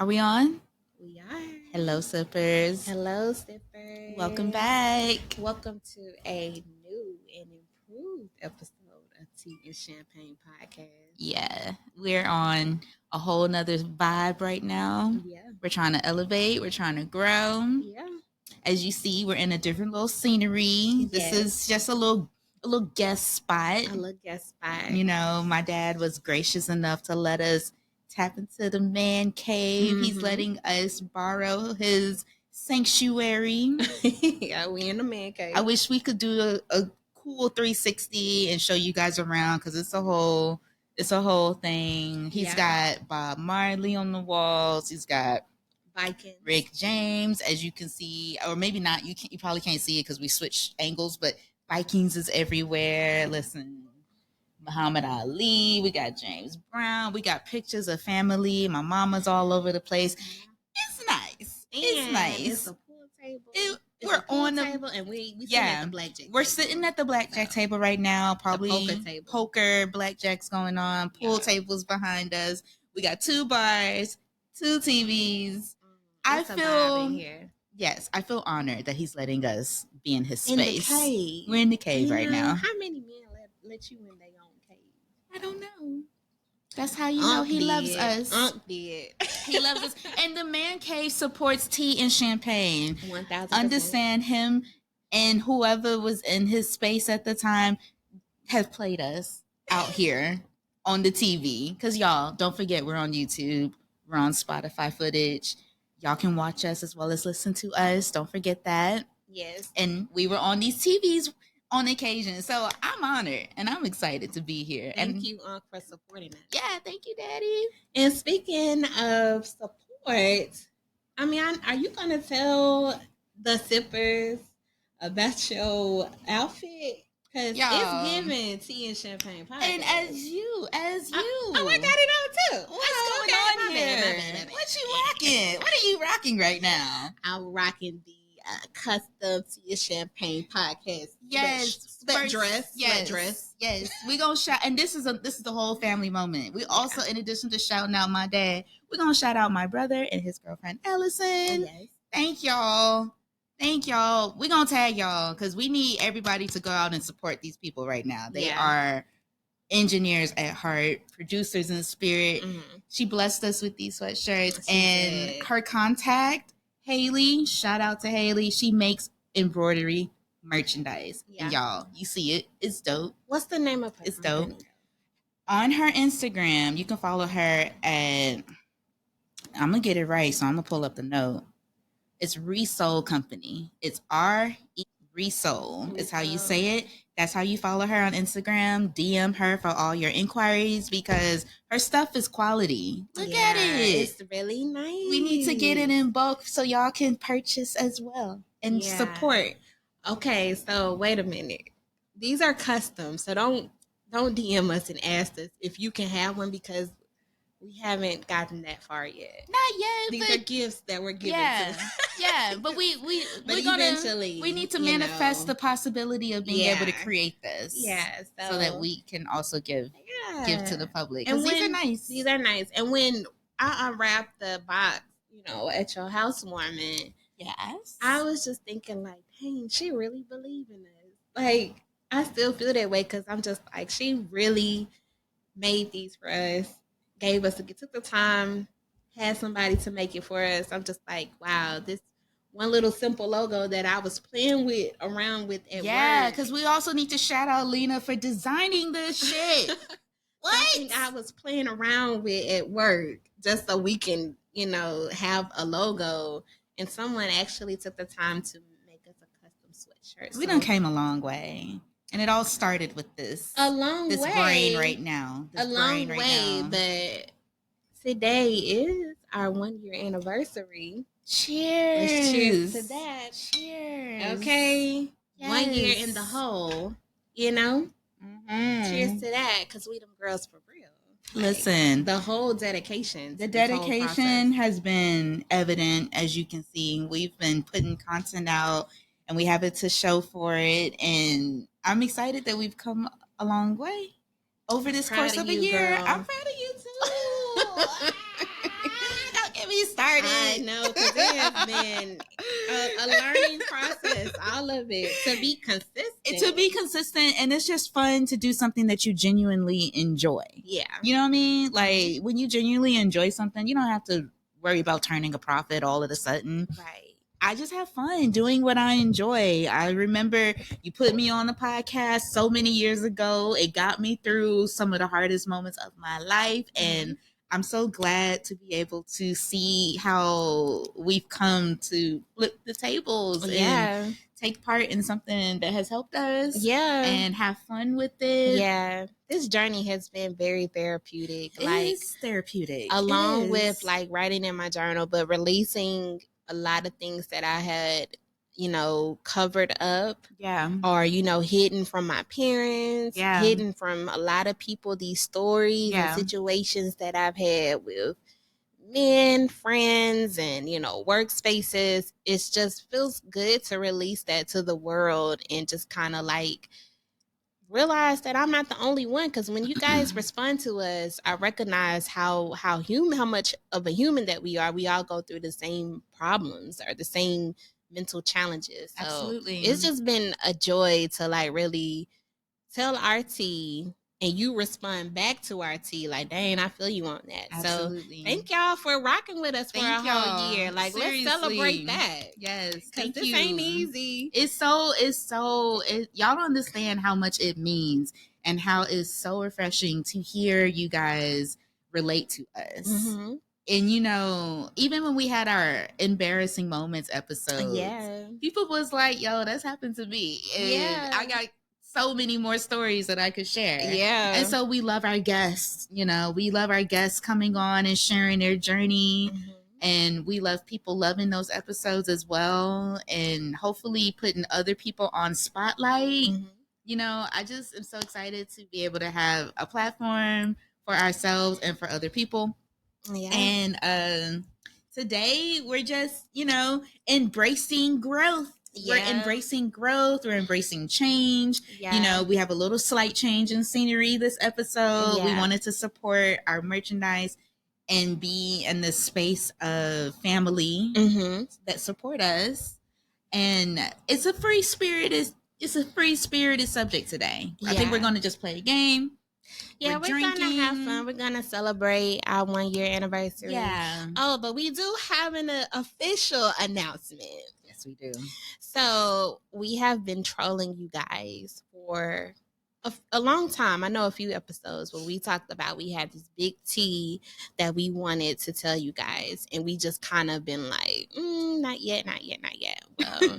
Are we on? We are. Hello, sippers. Hello, Sippers. Welcome back. Welcome to a new and improved episode of Tea and Champagne Podcast. Yeah, we're on a whole nother vibe right now. Yeah. We're trying to elevate, we're trying to grow. Yeah. As you see, we're in a different little scenery. This is just a little guest spot. A little guest spot. You know, my dad was gracious enough to let us tap into the man cave. Mhm. He's letting us borrow his sanctuary. Yeah, we in the man cave. I wish we could do a cool 360 and show you guys around because it's a whole thing. He's got Bob Marley on the walls. He's got Vikings. Rick James, as you can see, or maybe not. You probably can't see it because we switched angles, but Vikings is everywhere. Listen, Muhammad Ali. We got James Brown. We got pictures of family. My mama's all over the place. It's nice. It's nice. It's a pool table. We're on the table, and we sitting at the blackjack. We're sitting at the blackjack table right now. Probably poker, blackjack's going on. Pool tables behind us. We got 2 bars, 2 TVs. I feel yes, I feel honored that he's letting us be in his space. In the cave. We're in the cave right now. How many men let you in their own cave? I don't know. That's how you know he loves us. Did. He loves us. And the man cave supports Tea and Champagne. 1,000%. Understand him and whoever was in his space at the time have played us out here on the TV. Because y'all, don't forget, we're on YouTube. We're on Spotify footage. Y'all can watch us as well as listen to us. Don't forget that. Yes. And we were on these TVs on occasion. So I'm honored and I'm excited to be here. Thank you, Unc, for supporting us. Yeah, thank you, Daddy. And speaking of support, I mean, are you going to tell the sippers about your outfit? Because it's giving Tea and Champagne Podcast. And as you. Oh, I got it on too. What's going on here? What you rocking? What are you rocking right now? I'm rocking the custom Tea and Champagne Podcast. Sweat dress. Yes. We gonna shout, and this is the whole family moment. We also, in addition to shouting out my dad, we're gonna shout out my brother and his girlfriend Ellison. Yes. Thank y'all. We're gonna tag y'all because we need everybody to go out and support these people right now. They are engineers at heart, producers in spirit. Mm-hmm. She blessed us with these sweatshirts, and her contact, Haley. Shout out to Haley. She makes embroidery merchandise. Yeah. And y'all, you see it. It's dope. What's the name of her? It's dope. On her Instagram, you can follow her at, I'm going to get it right, so I'm going to pull up the note. It's Resoul Company. It's R-E Resoul is how you say it. That's how you follow her on Instagram. DM her for all your inquiries because her stuff is quality. Look at it. It's really nice. We need to get it in bulk so y'all can purchase as well and support. Okay, so wait a minute. These are custom, so don't DM us and ask us if you can have one because we haven't gotten that far yet. Not yet. These are gifts that we're giving to. But we need to manifest the possibility of being able to create this. Yeah. So that we can also give to the public. And these are nice. These are nice. And when I unwrapped the box, at your housewarming, yes, I was just thinking like, dang, she really believe in us. Like, I still feel that way because I'm just like, she really made these for us. Gave us took the time, had somebody to make it for us. I'm just like, wow, this one little simple logo that I was playing around with at work. Yeah, because we also need to shout out Lena for designing this shit. Something I was playing around with at work just so we can, have a logo. And someone actually took the time to make us a custom sweatshirt. We done came a long way. And it all started with this. This brain right now. But today is our 1-year anniversary. Cheers. Let's cheers to that. Cheers. Okay. Yes. 1 year in the hole, Mm-hmm. Cheers to that, because we them girls for real. Listen. The whole dedication. The dedication has been evident, as you can see. We've been putting content out, and we have it to show for it, and I'm excited that we've come a long way over this course of a year. Girl. I'm proud of you too. Don't get me you started. I know, because it has been a learning process, all of it, to be consistent. And it's just fun to do something that you genuinely enjoy. Yeah. You know what I mean? Like, when you genuinely enjoy something, you don't have to worry about turning a profit all of a sudden. Right. I just have fun doing what I enjoy. I remember you put me on the podcast so many years ago. It got me through some of the hardest moments of my life. And I'm so glad to be able to see how we've come to flip the tables and take part in something that has helped us. Yeah. And have fun with it. Yeah. This journey has been very therapeutic. It's therapeutic. Along with like writing in my journal, but releasing a lot of things that I had, covered up. Yeah. Or, hidden from my parents. Yeah. Hidden from a lot of people, these stories and situations that I've had with men, friends, and, workspaces. It just feels good to release that to the world and just kind of like realize that I'm not the only one, because when you guys respond to us, I recognize how much of a human that we are. We all go through the same problems or the same mental challenges. So absolutely, it's just been a joy to like really tell our tea and you respond back to our tea like, dang, I feel you on that. Absolutely. So thank y'all for rocking with us for a whole year. Like, seriously, let's celebrate that. Yes, thank you. This ain't easy. Y'all don't understand how much it means and how it's so refreshing to hear you guys relate to us. Mm-hmm. And even when we had our embarrassing moments episodes, people was like, yo, that's happened to me. And I got so many more stories that I could share. Yeah. And so we love our guests. We love our guests coming on and sharing their journey. Mm-hmm. And we love people loving those episodes as well. And hopefully putting other people on spotlight. Mm-hmm. I just am so excited to be able to have a platform for ourselves and for other people. Yeah. And today we're just, embracing growth. Yeah. We're embracing growth. We're embracing change. Yeah. We have a little slight change in scenery this episode. Yeah. We wanted to support our merchandise and be in the space of family that support us. And it's a free spirited subject today. Yeah. I think we're going to just play a game. Yeah, we're going to have fun. We're going to celebrate our 1 year anniversary. Yeah. Oh, but we do have an official announcement. Yes, we do. So we have been trolling you guys for a long time. I know a few episodes where we talked about we had this big tea that we wanted to tell you guys. And we just kind of been like, not yet. Well,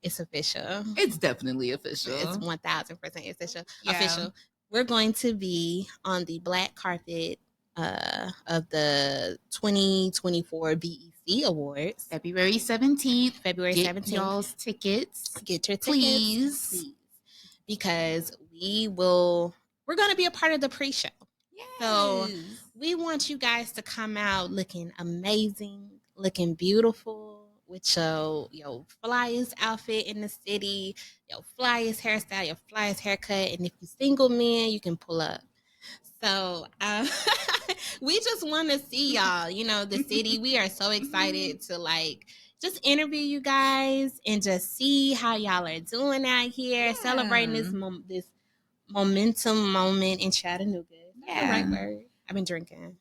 it's official. It's definitely official. It's 1000% official. Yeah. Official. We're going to be on the black carpet of the 2024 BEC Awards. February 17th. Get y'all's tickets. Get your tickets. Please. Because we're going to be a part of the pre-show. Yes. So we want you guys to come out looking amazing, looking beautiful, with your flyest outfit in the city, your flyest hairstyle, your flyest haircut. And if you're single men, you can pull up. So we just want to see y'all, the city. We are so excited to just interview you guys and just see how y'all are doing out here, celebrating this momentum moment in Chattanooga. That's the right word. I've been drinking.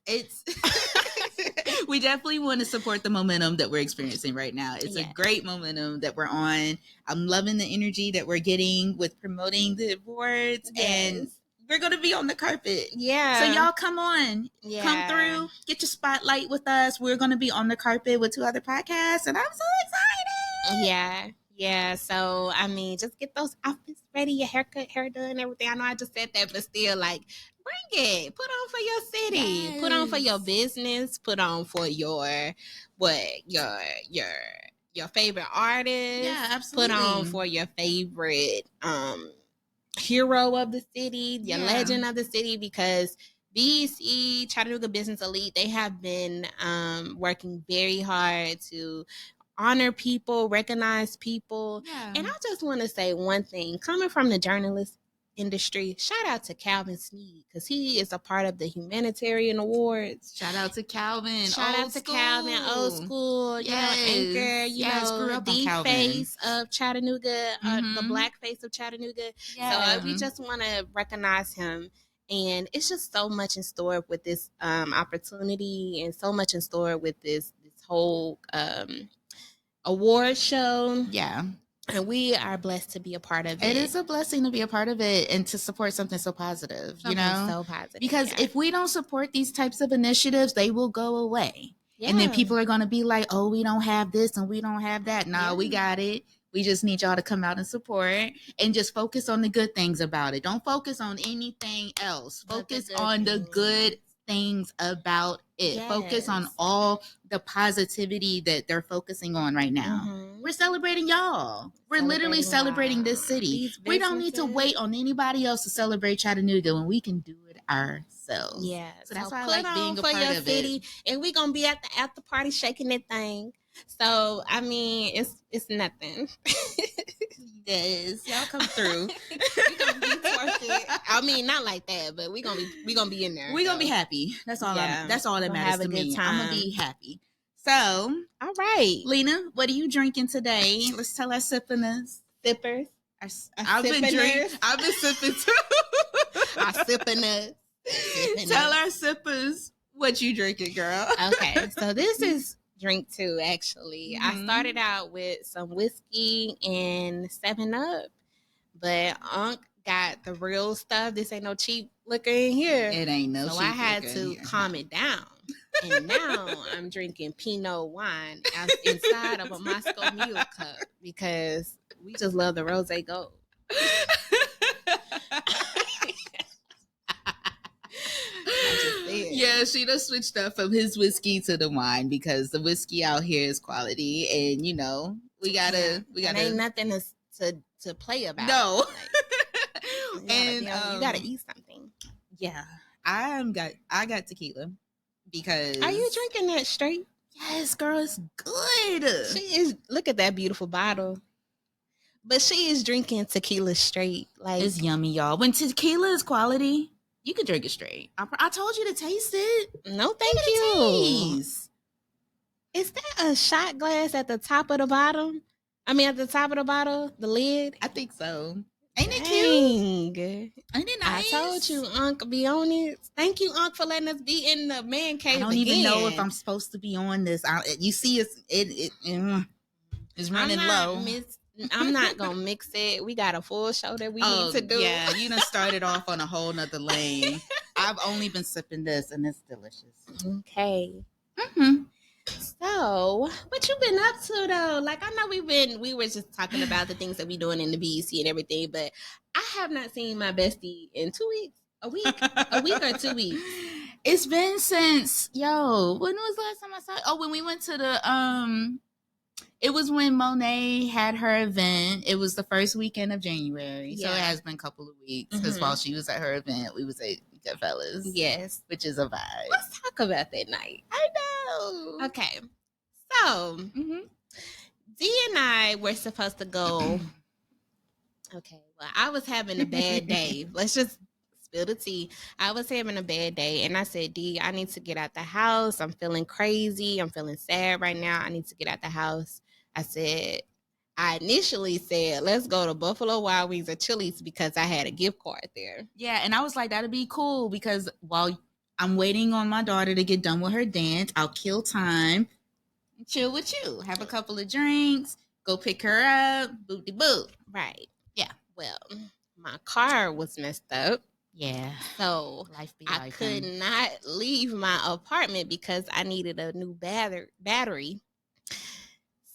We definitely want to support the momentum that we're experiencing right now. It's a great momentum that we're on. I'm loving the energy that we're getting with promoting the awards. Yes. And we're going to be on the carpet. Yeah. So y'all come on. Yeah. Come through. Get your spotlight with us. We're going to be on the carpet with 2 other podcasts. And I'm so excited. Yeah. Yeah. So, just get those outfits ready, your haircut, hair done, everything. I know I just said that, but still, bring it. Put on for your city. Yes. Put on for your business. Put on for your favorite artist. Yeah, absolutely. Put on for your favorite hero of the city, your legend of the city, because BEC, Chattanooga Business Elite, they have been working very hard to honor people, recognize people. Yeah. And I just want to say one thing, coming from the journalist industry. Shout out to Calvin Sneed because he is a part of the Humanitarian Awards. Shout out to Calvin. Shout out to Calvin, old school. Yes. Anchor. Grew up the on face of Chattanooga, the black face of Chattanooga. So we just want to recognize him. And it's just so much in store with this opportunity, and so much in store with this whole award show. Yeah. And we are blessed to be a part of it. It is a blessing to be a part of it and to support something so positive, you know? So positive. Because if we don't support these types of initiatives, they will go away. Yeah. And then people are going to be like, oh, we don't have this and we don't have that. No, we got it. We just need y'all to come out and support and just focus on the good things about it. Don't focus on anything else. Focus on the good things about it. Yes. Focus on all the positivity that they're focusing on right now. Mm-hmm. We're celebrating y'all. We're literally celebrating this city. We don't need to wait on anybody else to celebrate Chattanooga when we can do it ourselves. Yeah. So that's why I like being a part of city, it. And we're going to be at the after party shaking that thing. So, I mean, it's nothing. Yes, y'all come through. We're gonna be twerking. I mean, not like that, but we're gonna be in there. We're gonna be happy. That's all. That's all that matters to me. I'm gonna be happy. So, all right, Lena, what are you drinking today? Let's tell our sippers. I've been sipping too. Our sippers. Tell our sippers what you drinking, girl. Okay, so this is drink too, actually. Mm-hmm. I started out with some whiskey and 7-Up, but Unc got the real stuff. This ain't no cheap liquor in here. It ain't no cheap liquor. So I had to calm it down. And now I'm drinking Pinot wine inside of a Moscow Mule cup because we just love the Rosé Gold. Yeah, she done switched up from his whiskey to the wine because the whiskey out here is quality, and you know we gotta. Ain't nothing to play about. No, and you gotta eat something. Yeah, I got tequila because. Are you drinking that straight? Yes, girl, it's good. She is. Look at that beautiful bottle. But she is drinking tequila straight. Like, it's yummy, y'all. When tequila is quality, you can drink it straight. I told you to taste it. No, thank you. Taste. Is that a shot glass at the top of the bottom? I mean, at the top of the bottle, the lid? I think so. Ain't it cute? Ain't it nice? I told you, Unc, be on it. Thank you, Unc, for letting us be in the man cave. I don't even know if I'm supposed to be on this. You see, it's running low. I'm not gonna mix it. We got a full show that we need to do. Yeah, you done started off on a whole nother lane. I've only been sipping this, and it's delicious. Okay. Mm-hmm. So, what you been up to though? Like, I know we were just talking about the things that we doing in the BEC and everything, but I have not seen my bestie in 2 weeks, a week or 2 weeks. It's been since when was the last time I saw it? Oh, when we went to the it was when Monet had her event. It was the first weekend of January. Yeah. So it has been a couple of weeks. Because while she was at her event, we was at Goodfellas. Yes. Which is a vibe. Let's talk about that night. I know. Okay. So, Dee and I were supposed to go. Okay. Well, I was having a bad day. Let's just spill the tea. I was having a bad day. And I said, Dee, I need to get out the house. I'm feeling crazy. I'm feeling sad right now. I need to get out the house. I initially said, let's go to Buffalo Wild Wings or Chili's because I had a gift card there. Yeah, and I was like, that'd be cool because while I'm waiting on my daughter to get done with her dance, I'll kill time and chill with you. Have a couple of drinks, go pick her up, boot-de-boot. Right. Yeah. Well, my car was messed up. Yeah. So I could not leave my apartment because I needed a new battery.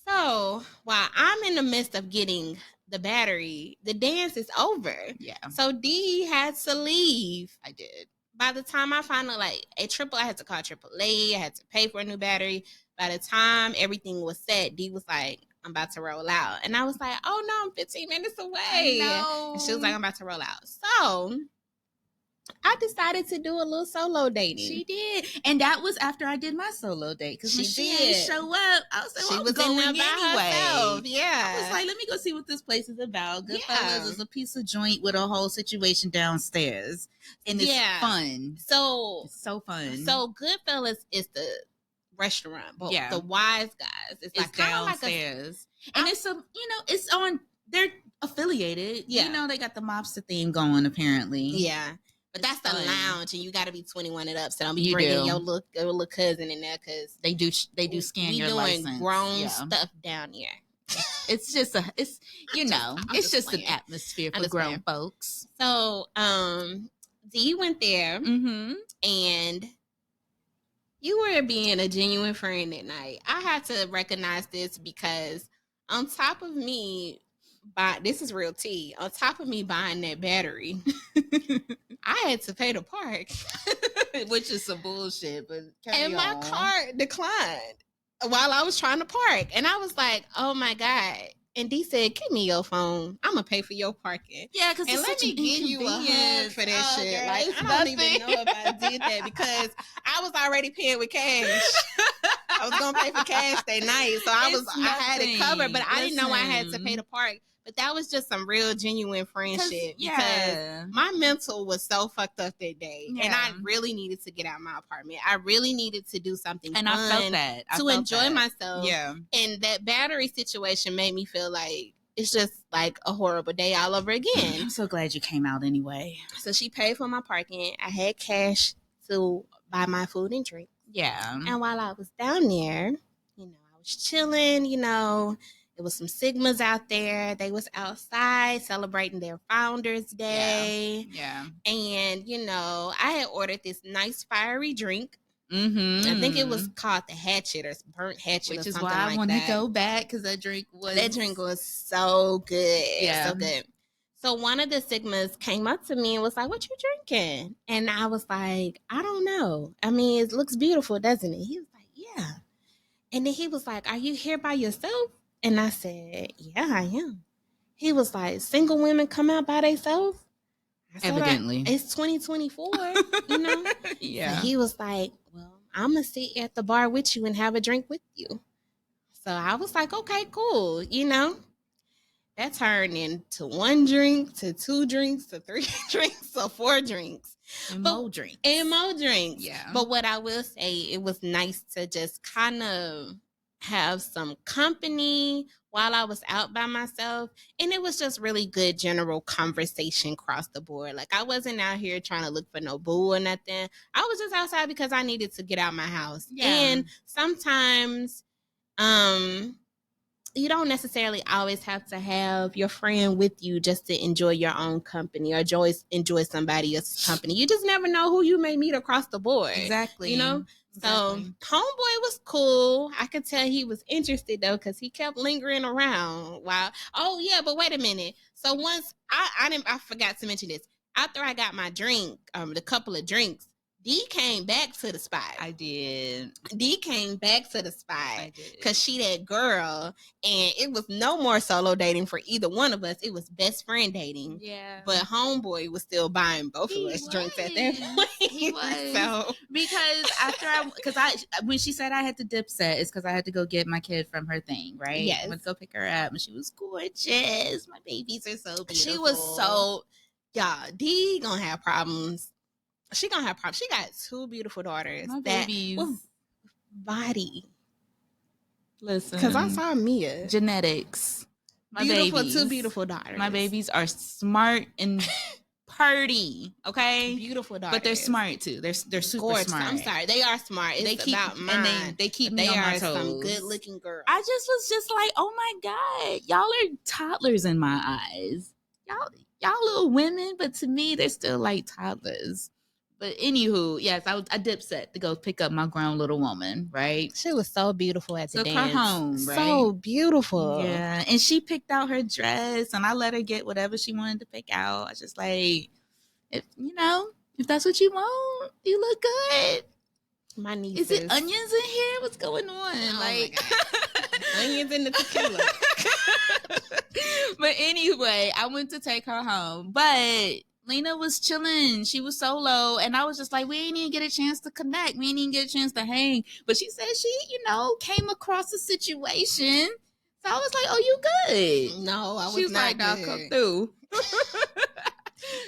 So while I'm in the midst of getting the battery, the dance is over. Yeah. So Dee had to leave. I did. By the time I finally I had to call AAA. I had to pay for a new battery. By the time everything was set, Dee was like, I'm about to roll out. And I was like, oh no, I'm 15 minutes away. No. And she was like, I'm about to roll out. So I decided to do a little solo dating. She did. And that was after I did my solo date. Because when she didn't show up, I was like, well, she was going in there by herself. Yeah. I was like, let me go see what this place is about. Goodfellas is a piece of joint with a whole situation downstairs. And it's fun. So it's so fun. So Goodfellas is the restaurant. But the Wise Guys is like downstairs. And it's it's on, they're affiliated. Yeah. You know, they got the mobster theme going apparently. Yeah. But that's the lounge, and you got to be 21 and up. So don't be bringing your little cousin in there because they do scan your license. We doing grown stuff down here. It's just it's just an atmosphere for grown folks. So Dee went there, and you were being a genuine friend that night. I had to recognize this because on top of me. This is real tea. On top of me buying that battery, I had to pay to park, which is some bullshit. But my car declined while I was trying to park, and I was like, "Oh my God!" And Dee said, "Give me your phone. I'm gonna pay for your parking." Yeah, because let me give you a hug for that shit. Girl, like I don't even know if I did that because I was already paying with cash. I was gonna pay for cash that night, so I had it covered, but I didn't know I had to pay to park. But that was just some real genuine friendship because my mental was so fucked up that day, and I really needed to get out of my apartment. I really needed to do something fun I felt that to enjoy myself. Yeah, and that battery situation made me feel like it's just like a horrible day all over again. I'm so glad you came out anyway. So she paid for my parking. I had cash to buy my food and drink. Yeah, and while I was down there, I was chilling. It was some Sigmas out there. They was outside celebrating their Founders Day. Yeah. And, I had ordered this nice fiery drink. Mm-hmm. I think it was called the Hatchet or Burnt Hatchet, which or is something why like I want to go back because that drink was so good. Yeah. So good. So one of the Sigmas came up to me and was like, "What you drinking?" And I was like, "I don't know. I mean, it looks beautiful, doesn't it?" He was like, "Yeah." And then he was like, "Are you here by yourself?" And I said, "Yeah, I am." He was like, "Single women come out by themselves?" Evidently. It's 2024, Yeah. So he was like, "Well, I'm going to sit at the bar with you and have a drink with you." So I was like, "Okay, cool." That turned into 1 drink, to 2 drinks, to 3 drinks, to 4 drinks. And more drinks. Yeah. But what I will say, it was nice to just kind of have some company while I was out by myself. And it was just really good general conversation across the board. Like I wasn't out here trying to look for no boo or nothing. I was just outside because I needed to get out my house. Yeah. And sometimes you don't necessarily always have to have your friend with you just to enjoy your own company or enjoy somebody else's company. You just never know who you may meet across the board. Exactly. So homeboy was cool. I could tell he was interested though, because he kept lingering around. Wow. Oh yeah, but wait a minute. So once I forgot to mention this. After I got my drink, the couple of drinks, Dee came back to the spot. I did. Dee came back to the spot because she that girl, and it was no more solo dating for either one of us. It was best friend dating. Yeah. But homeboy was still buying both of us drinks at that point. He was. So because when she said I had to dip set, it's because I had to go get my kid from her thing, right? Yes. I went to go pick her up, and she was gorgeous. My babies are so beautiful. She was so. Yeah, Dee gonna have problems. She gonna have problems. She got 2 beautiful daughters. My babies. Body. Listen. Because I saw Mia. Genetics. My beautiful babies. 2 beautiful daughters. My babies are smart and purty. Okay? Beautiful daughters. But they're smart too. They're super gorgeous. smart. I'm sorry. They are smart. It's about mine. And they keep me on my toes. They are some good looking girls. I just was like, oh my God. Y'all are toddlers in my eyes. Y'all little women, but to me, they're still like toddlers. But anywho, yes, I dip set to go pick up my grown little woman, right? She was so beautiful at the dance. Took her home, right? So beautiful. Yeah, and she picked out her dress, and I let her get whatever she wanted to pick out. I was just like, if that's what you want, you look good. My niece. Is it onions in here? What's going on? Onions in the tequila. But anyway, I went to take her home, but Lena was chilling. She was solo. And I was just like, we ain't even get a chance to connect. We ain't even get a chance to hang. But she said she, came across a situation. So I was like, oh, you good? No, I was She was not like, good. I'll come through.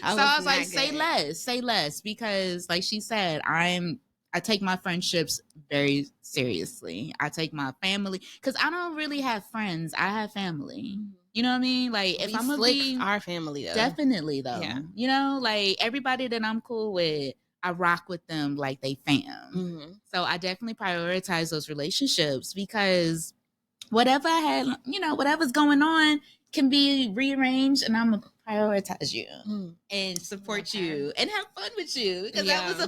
I was like, say less. Because like she said, I take my friendships very seriously. I take my family, because I don't really have friends. I have family. You know what I mean? Like, if I'm gonna be our family, though. Definitely, though. Yeah. Like, everybody that I'm cool with, I rock with them like they fam. Mm-hmm. So I definitely prioritize those relationships, because whatever I had, whatever's going on can be rearranged, and I'm gonna prioritize you and support you and have fun with you, because that was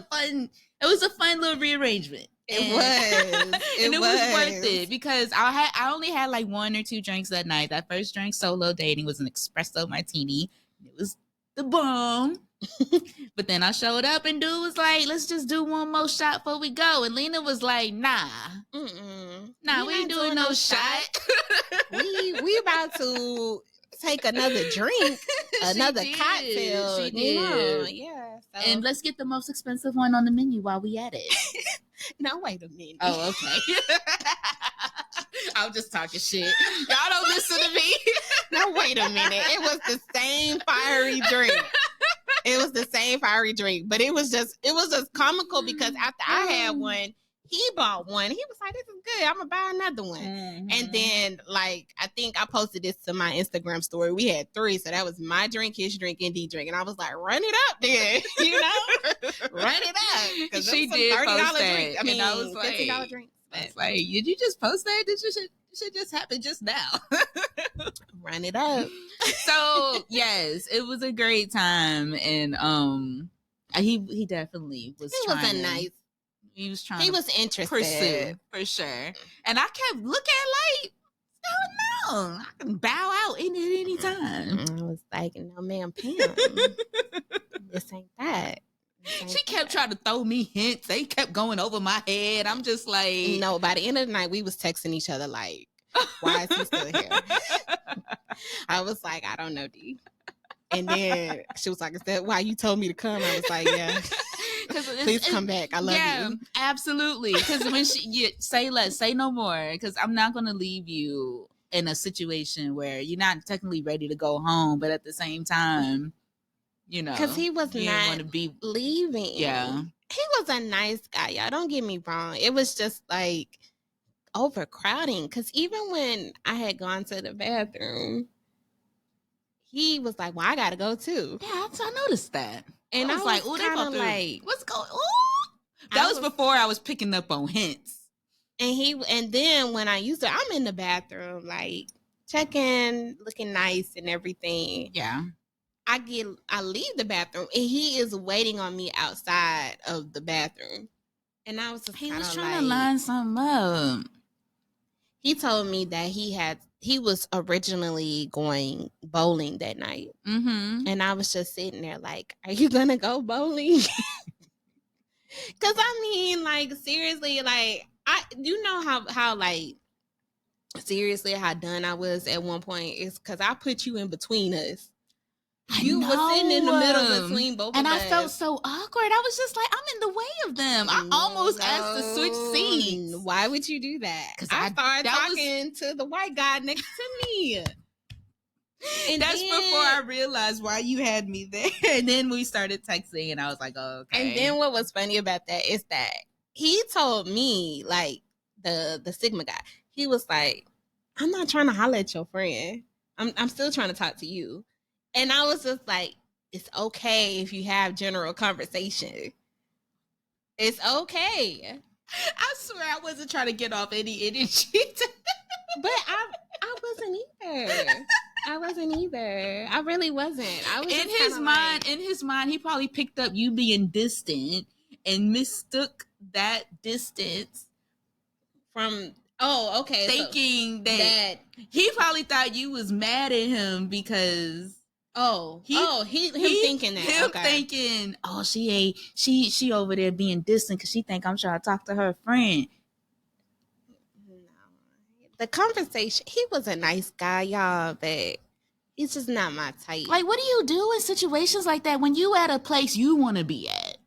a fun little rearrangement. It was. It was worth it, because I only had like 1 or 2 drinks that night. That first drink, solo dating, was an espresso martini. It was the bomb. But then I showed up, and dude was like, let's just do one more shot before we go. And Lena was like, nah. Nah, we ain't doing no shot. we about to take another drink, another cocktail. She did. Yeah. So. And let's get the most expensive one on the menu while we at it. No, wait a minute. Oh, okay. I'm just talking shit. Y'all don't listen to me. No, wait a minute. It was the same fiery drink. But it was just comical, because after I had one, he bought one. He was like, this is good. I'm going to buy another one. Mm-hmm. And then, like, I think I posted this to my Instagram story. We had 3. So that was my drink, his drink, and D drink. And I was like, run it up then. Run it up. Because she did $30 drink. I mean, I was like, $50 drinks. I was like, did you just post that? This should just happen just now. Run it up. So, yes, it was a great time. And he definitely was He was trying. He was interested. Pursue, for sure. And I kept looking like, no, I can bow out at any time. I was like, no, ma'am, Pam. This ain't that. She kept trying to throw me hints. They kept going over my head. I'm just like, no. By the end of the night, we was texting each other like, why is he still here? I was like, I don't know, D. And then she was like, is that why you told me to come? I was like, yeah. Please come back. I love you. Yeah, absolutely. Because when say less, say no more. Because I'm not going to leave you in a situation where you're not technically ready to go home, but at the same time, because he was not leaving. Yeah, he was a nice guy, y'all. Don't get me wrong. It was just like overcrowding. Because even when I had gone to the bathroom, he was like, well, I gotta go too. Yeah, I noticed that. And I was like, oh, kind of like, what's going on? That was before I was picking up on hints. And then when I'm in the bathroom, like checking, looking nice and everything. Yeah. I leave the bathroom, and he is waiting on me outside of the bathroom. And I was just he was trying to line something up. He told me that he was originally going bowling that night. Mm-hmm. And I was just sitting there like, are you going to go bowling? Because, I mean, like, seriously, like, how like, seriously, how done I was at one point is because I put you in between us. You were sitting in the middle between both of us. And I felt so awkward. I was just like, I'm in the way of them. I almost asked to switch seats. Why would you do that? Because I started talking to the white guy next to me. And that's before I realized why you had me there. And then we started texting, and I was like, oh, okay. And then what was funny about that is that he told me, like, the Sigma guy, he was like, I'm not trying to holler at your friend. I'm still trying to talk to you. And I was just like, it's okay if you have general conversation. It's okay. I swear I wasn't trying to get off any energy. But I wasn't either. I really wasn't. I was in his mind, he probably picked up you being distant and mistook that distance from thinking that he probably thought you was mad at him because he thinking that. Him thinking, oh, she over there being distant because she think I'm trying to talk to her friend. No. The conversation, he was a nice guy, y'all, but it's just not my type. Like, what do you do in situations like that when you at a place you want to be at?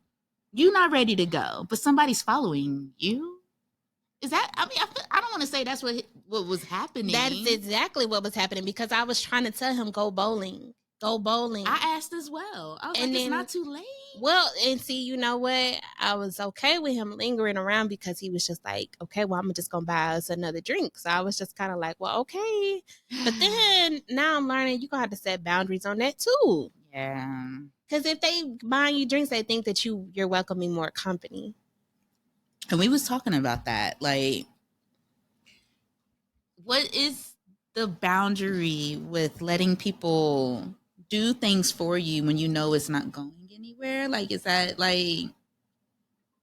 You're not ready to go, but somebody's following you? Is that, I mean, I don't want to say that's what was happening. That's exactly what was happening because I was trying to tell him, go bowling. Go bowling. I asked as well. I was like, it's not too late. Well, and see, you know what? I was okay with him lingering around because he was just like, okay, well, I'm just going to buy us another drink. So I was just kind of like, well, okay. But then now I'm learning you're going to have to set boundaries on that too. Yeah. Because if they buying you drinks, they think that you're welcoming more company. And we was talking about that. Like, what is the boundary with letting people do things for you when you know it's not going anywhere? Like, is that like,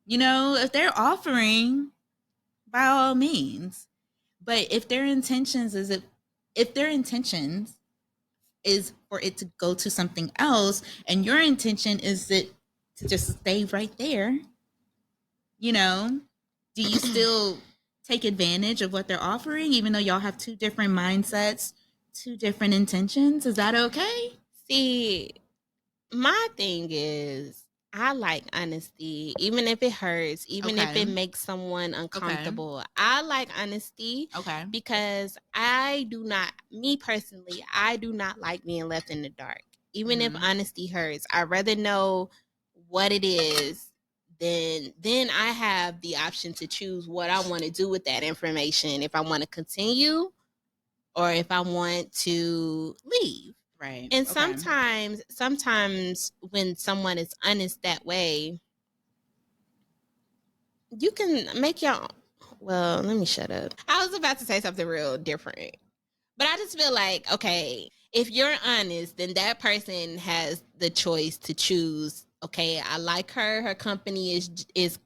you know, if they're offering, by all means. But if their intentions is for it to go to something else, and your intention is it to just stay right there, you know, do you still take advantage of what they're offering, even though y'all have two different mindsets, two different intentions? Is that okay? See, my thing is, I like honesty, even if it hurts, even if it makes someone uncomfortable. Okay. I like honesty. Okay. Because me personally, I do not like being left in the dark. Even if honesty hurts, I'd rather know what it is. Then I have the option to choose what I want to do with that information. If I want to continue or if I want to leave. Right. And sometimes when someone is honest that way, you can make well, let me shut up. I was about to say something real different. But I just feel like, okay, if you're honest, then that person has the choice to choose, okay, I like her. Her company is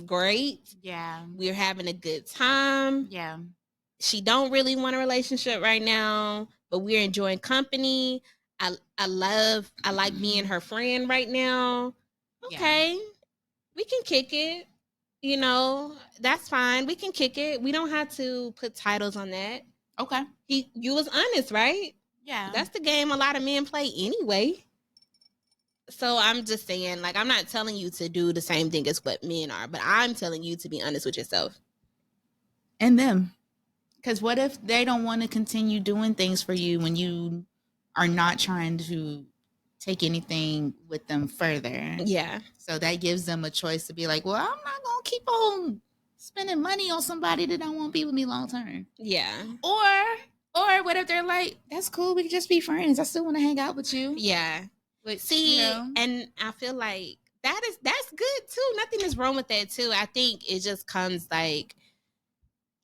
great. Yeah. We're having a good time. Yeah. She don't really want a relationship right now, but we're enjoying company. I like being her friend right now. Okay. Yeah. We can kick it. You know, that's fine. We can kick it. We don't have to put titles on that. Okay. You was honest, right? Yeah. That's the game a lot of men play anyway. So I'm just saying, like, I'm not telling you to do the same thing as what men are, but I'm telling you to be honest with yourself. And them. Because what if they don't want to continue doing things for you when you are not trying to take anything with them further? Yeah. So that gives them a choice to be like, well, I'm not going to keep on spending money on somebody that don't want to be with me long term. Yeah. Or what if they're like, that's cool, we can just be friends. I still want to hang out with you. Yeah. But see, and I feel like that's good too. Nothing is wrong with that too. I think it just comes like,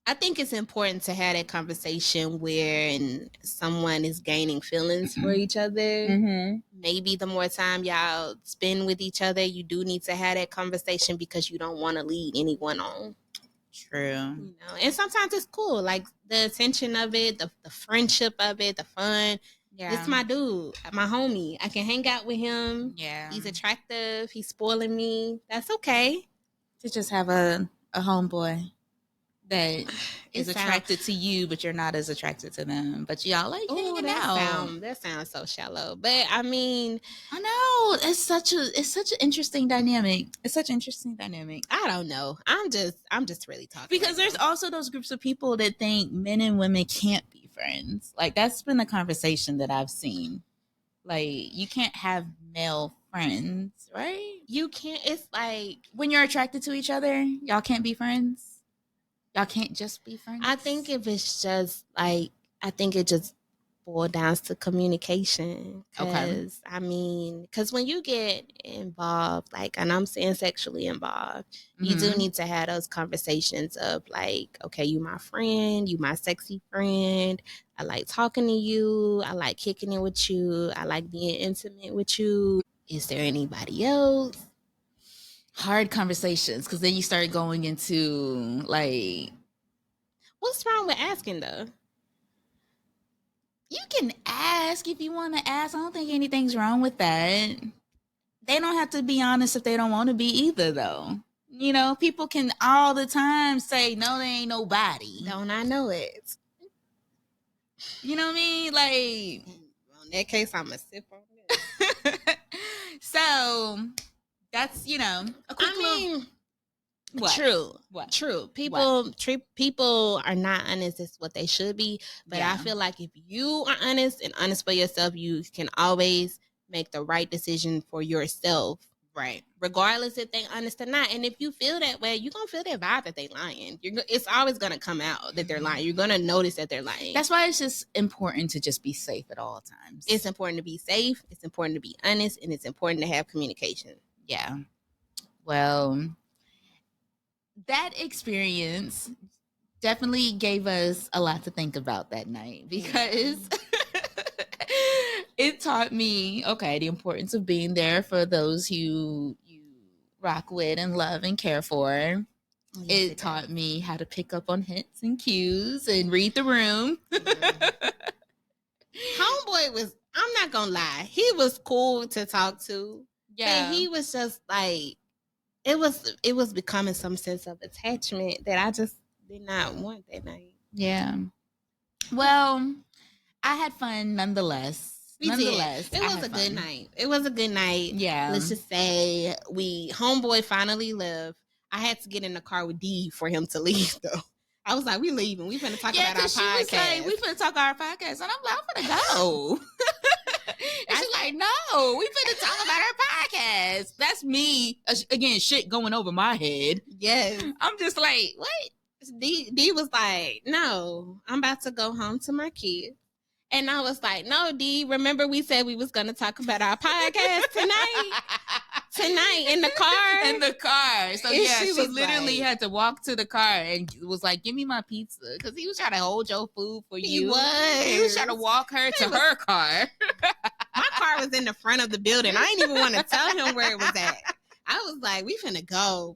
I think it's important to have that conversation where someone is gaining feelings for each other. Mm-hmm. Maybe the more time y'all spend with each other, you do need to have that conversation because you don't want to lead anyone on. True. You know, and sometimes it's cool, like the attention of it, the friendship of it, the fun. Yeah. It's my dude, my homie. I can hang out with him. Yeah. He's attractive. He's spoiling me. That's okay. To just have a homeboy that is attracted to you, but you're not as attracted to them. But y'all like hanging out. That sounds so shallow. But I mean, I know it's such an interesting dynamic. It's such an interesting dynamic. I don't know. I'm just really talking because there's also those groups of people that think men and women can't be friends. Like that's been a conversation that I've seen. Like you can't have male friends, right? You can't. It's like when you're attracted to each other, y'all can't be friends. Y'all can't just be friends? I think if it's just like, I think it just boils down to communication. Because, I mean, because when you get involved, like, and I'm saying sexually involved, you do need to have those conversations of like, okay, you my friend, you my sexy friend. I like talking to you. I like kicking it with you. I like being intimate with you. Is there anybody else? Hard conversations, because then you start going into like, what's wrong with asking though? You can ask if you want to ask. I don't think anything's wrong with that. They don't have to be honest if they don't want to be either, though. You know, people can all the time say, no, they ain't nobody. Don't I know it? You know what I mean? Like, that case, I'm going to sip on it. So that's, a quick little... What? True. People are not honest. It's what they should be. But I feel like if you are honest and honest for yourself, you can always make the right decision for yourself. Right. Regardless if they honest or not. And if you feel that way, you're going to feel that vibe that they lying. It's always going to come out that they're lying. You're going to notice that they're lying. That's why it's just important to just be safe at all times. It's important to be safe. It's important to be honest. And it's important to have communication. Yeah. Well, that experience definitely gave us a lot to think about that night because it taught me, the importance of being there for those who you rock with and love and care for. Yes, it taught me how to pick up on hints and cues and read the room. Homeboy was, I'm not gonna lie, he was cool to talk to. Yeah. But he was just like, it was becoming some sense of attachment that I just did not want that night. Yeah. Well, I had fun nonetheless. It was a good night. It was a good night. Yeah. Let's just say homeboy finally left. I had to get in the car with D for him to leave though. I was like, we leaving. We finna talk about our podcast. Was like, we finna talk about our podcast. And I'm like, I'm finna go. And she's like, no, we finna talk about our podcast. That's me. Again, shit going over my head. Yes. I'm just like, what? D was like, no, I'm about to go home to my kids. And I was like, no, D, remember we said we was going to talk about our podcast tonight? Tonight in the car? In the car. So, yeah, she literally had to walk to the car and was like, give me my pizza. Because he was trying to hold your food for you. He was trying to walk her to her car. My car was in the front of the building. I didn't even want to tell him where it was at. I was like, we finna go.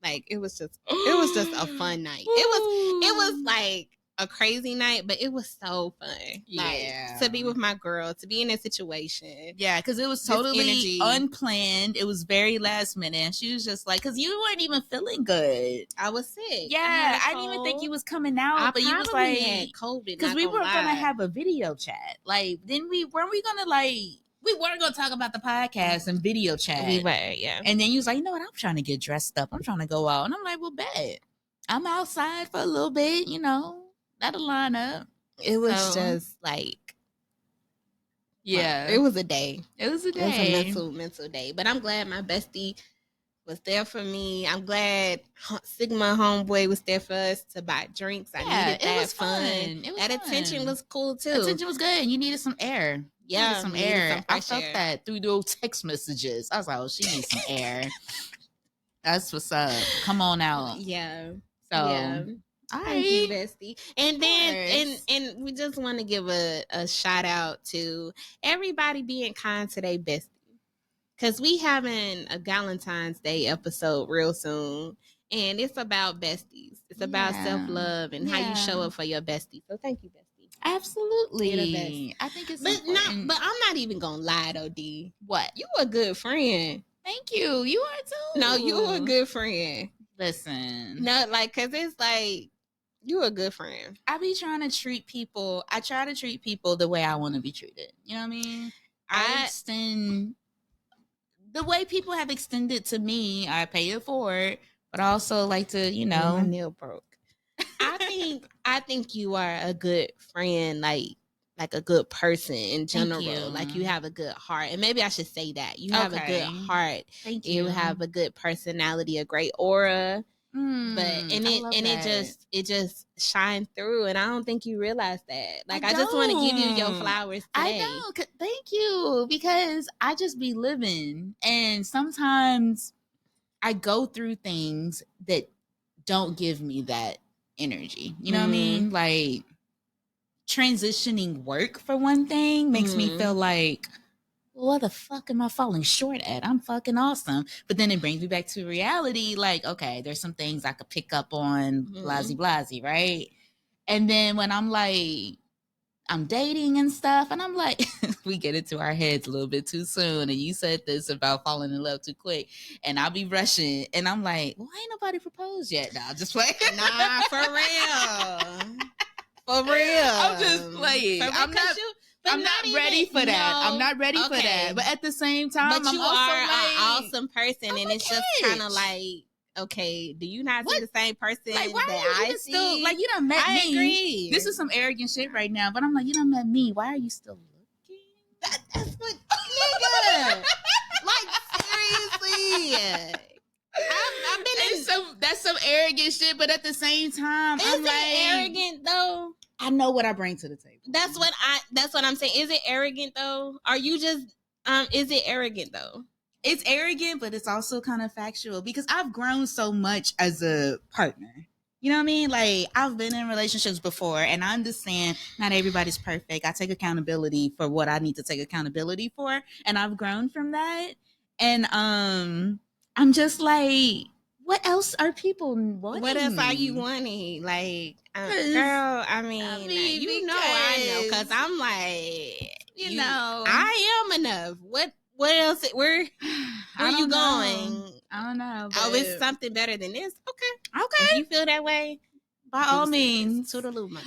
Like, it was just a fun night. It was like a crazy night, but it was so fun. Yeah. Like, to be with my girl, to be in that situation. Yeah, because it was totally unplanned. It was very last minute. And she was just like, because you weren't even feeling good. I was sick. Yeah, I didn't even think you was coming out, but you was like, had COVID. Because we were going to have a video chat. Like, weren't we going to like, we weren't going to talk about the podcast and video chat. We were, yeah. And then you was like, you know what? I'm trying to get dressed up. I'm trying to go out. And I'm like, well, bet. I'm outside for a little bit, that'll line up. It was just like, yeah, it was a day. It was a mental day. But I'm glad my bestie was there for me. I'm glad Sigma homeboy was there for us to buy drinks. I needed that. It was fun. That attention was cool too. Attention was good. You needed some air. Yeah, some air. I felt that through those text messages. I was like, oh, she needs some air. That's what's up. Come on out. Yeah. So. Yeah. All right. Thank you, bestie. And then and we just want to give a shout out to everybody being kind to their bestie. Because we having a Valentine's Day episode real soon. And it's about besties. It's about self-love and how you show up for your bestie. So thank you, bestie. Absolutely. I think it's important. But I'm not even gonna lie though, D. What? You a good friend. Thank you. You are too. No, you a good friend. Listen. No, like, cause it's like, you a good friend. I be trying to treat people. I try to treat people the way I want to be treated. You know what I mean? I extend the way people have extended to me. I pay it forward, but I also like to, My nail broke. I think you are a good friend, like a good person in general. Like you have a good heart, and maybe I should say that you have a good heart. Thank you. You have a good personality, a great aura. It just shines through, and I don't think you realize that. Like, I just want to give you your flowers today. I know. Thank you, because I just be living, and sometimes I go through things that don't give me that energy. You know what I mean? Like, transitioning work for one thing makes me feel like, what the fuck am I falling short at? I'm fucking awesome. But then it brings me back to reality. Like, okay, there's some things I could pick up on, blasey, right? And then when I'm like, I'm dating and stuff, and I'm like, we get into our heads a little bit too soon. And you said this about falling in love too quick. And I'll be rushing. And I'm like, well, ain't nobody proposed yet. Nah, just playing. Nah, for real. For real. I'm just playing. I'm not. I'm not ready for that. I'm not ready for that. But at the same time, but you are an awesome person, and it's just kind of like, okay, do you not see the same person like, why that are you I see? Still, like, you done met me. I agree. This is some arrogant shit right now, but I'm like, you done met me. Why are you still looking? That's what, nigga. Like, seriously. I've been in that's some arrogant shit, but at the same time, I'm like, arrogant though. I know what I bring to the table. That's what I'm saying. Is it arrogant though? Are you just is it arrogant though? It's arrogant, but it's also kind of factual because I've grown so much as a partner. You know what I mean? Like, I've been in relationships before, and I understand not everybody's perfect. I take accountability for what I need to take accountability for, and I've grown from that. And I'm just like, what else are people wanting? What else are you wanting? Like, girl, I mean you know I know, because I'm like, you know, I am enough. What else? Where are you going? I don't know. Oh, it's something better than this. Okay. If you feel that way, by all means,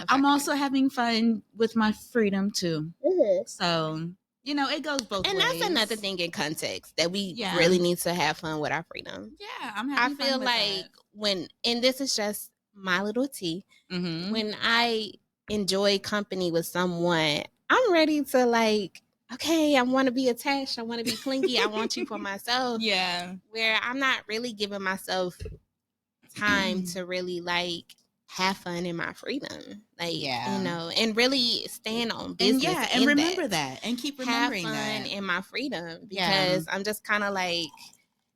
I'm also having fun with my freedom too. Mm-hmm. So, you know, it goes both ways. And that's another thing in context that we really need to have fun with our freedom. Yeah, I'm having fun with that. And this is just my little tea. Mm-hmm. When I enjoy company with someone, I'm ready to like, okay, I want to be attached. I want to be clingy. I want you for myself. Yeah. Where I'm not really giving myself time to really like have fun in my freedom. Like, you know, and really stand on business. And remember that. And keep remembering have fun that. in my freedom. Because I'm just kind of like,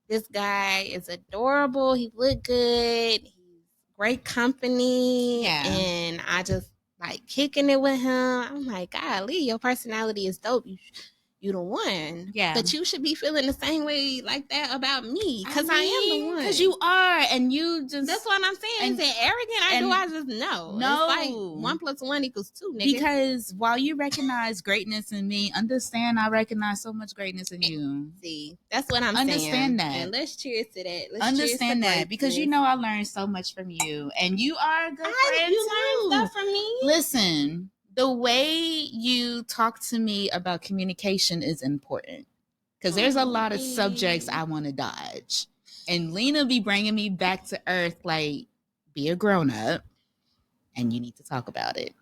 this guy is adorable. He look good. He's great company. Yeah. And I just like kicking it with him. I'm like, golly, your personality is dope. You the one. Yeah. But you should be feeling the same way like that about me. Because I am the one. Because you are. And you just... That's what I'm saying. Is it arrogant? I just know. No. It's like 1 + 1 = 2, nigga. Because while you recognize greatness in me, understand I recognize so much greatness in you. See, that's what I'm saying. Understand that. And let's cheers to that. Let's understand cheers to that. Because you know I learned so much from you. And you are a good friend you too. learned stuff from me? Listen. The way you talk to me about communication is important because there's a lot of subjects I want to dodge. And Lena be bringing me back to earth like, be a grown-up and you need to talk about it.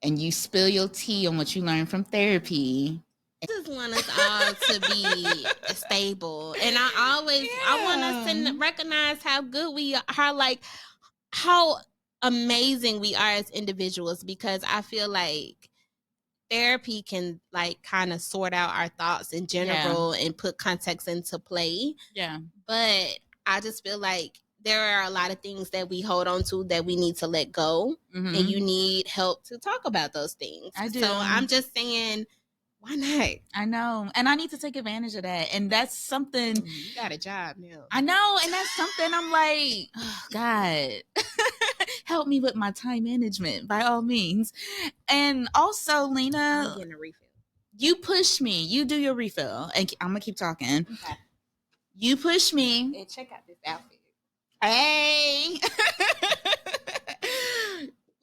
And you spill your tea on what you learned from therapy. I just want us all to be stable. And I want us to recognize how good we are, like how amazing we are as individuals, because I feel like therapy can like kind of sort out our thoughts in general and put context into play. Yeah. But I just feel like there are a lot of things that we hold on to that we need to let go. Mm-hmm. And you need help to talk about those things. I do. So I'm just saying, why not? I know. And I need to take advantage of that. And that's something. You got a job now. I know. And that's something I'm like, oh, God, help me with my time management by all means. And also, Lena, I'm getting a refill. You push me. You do your refill. And I'm going to keep talking. Okay. You push me. And check out this outfit. Hey.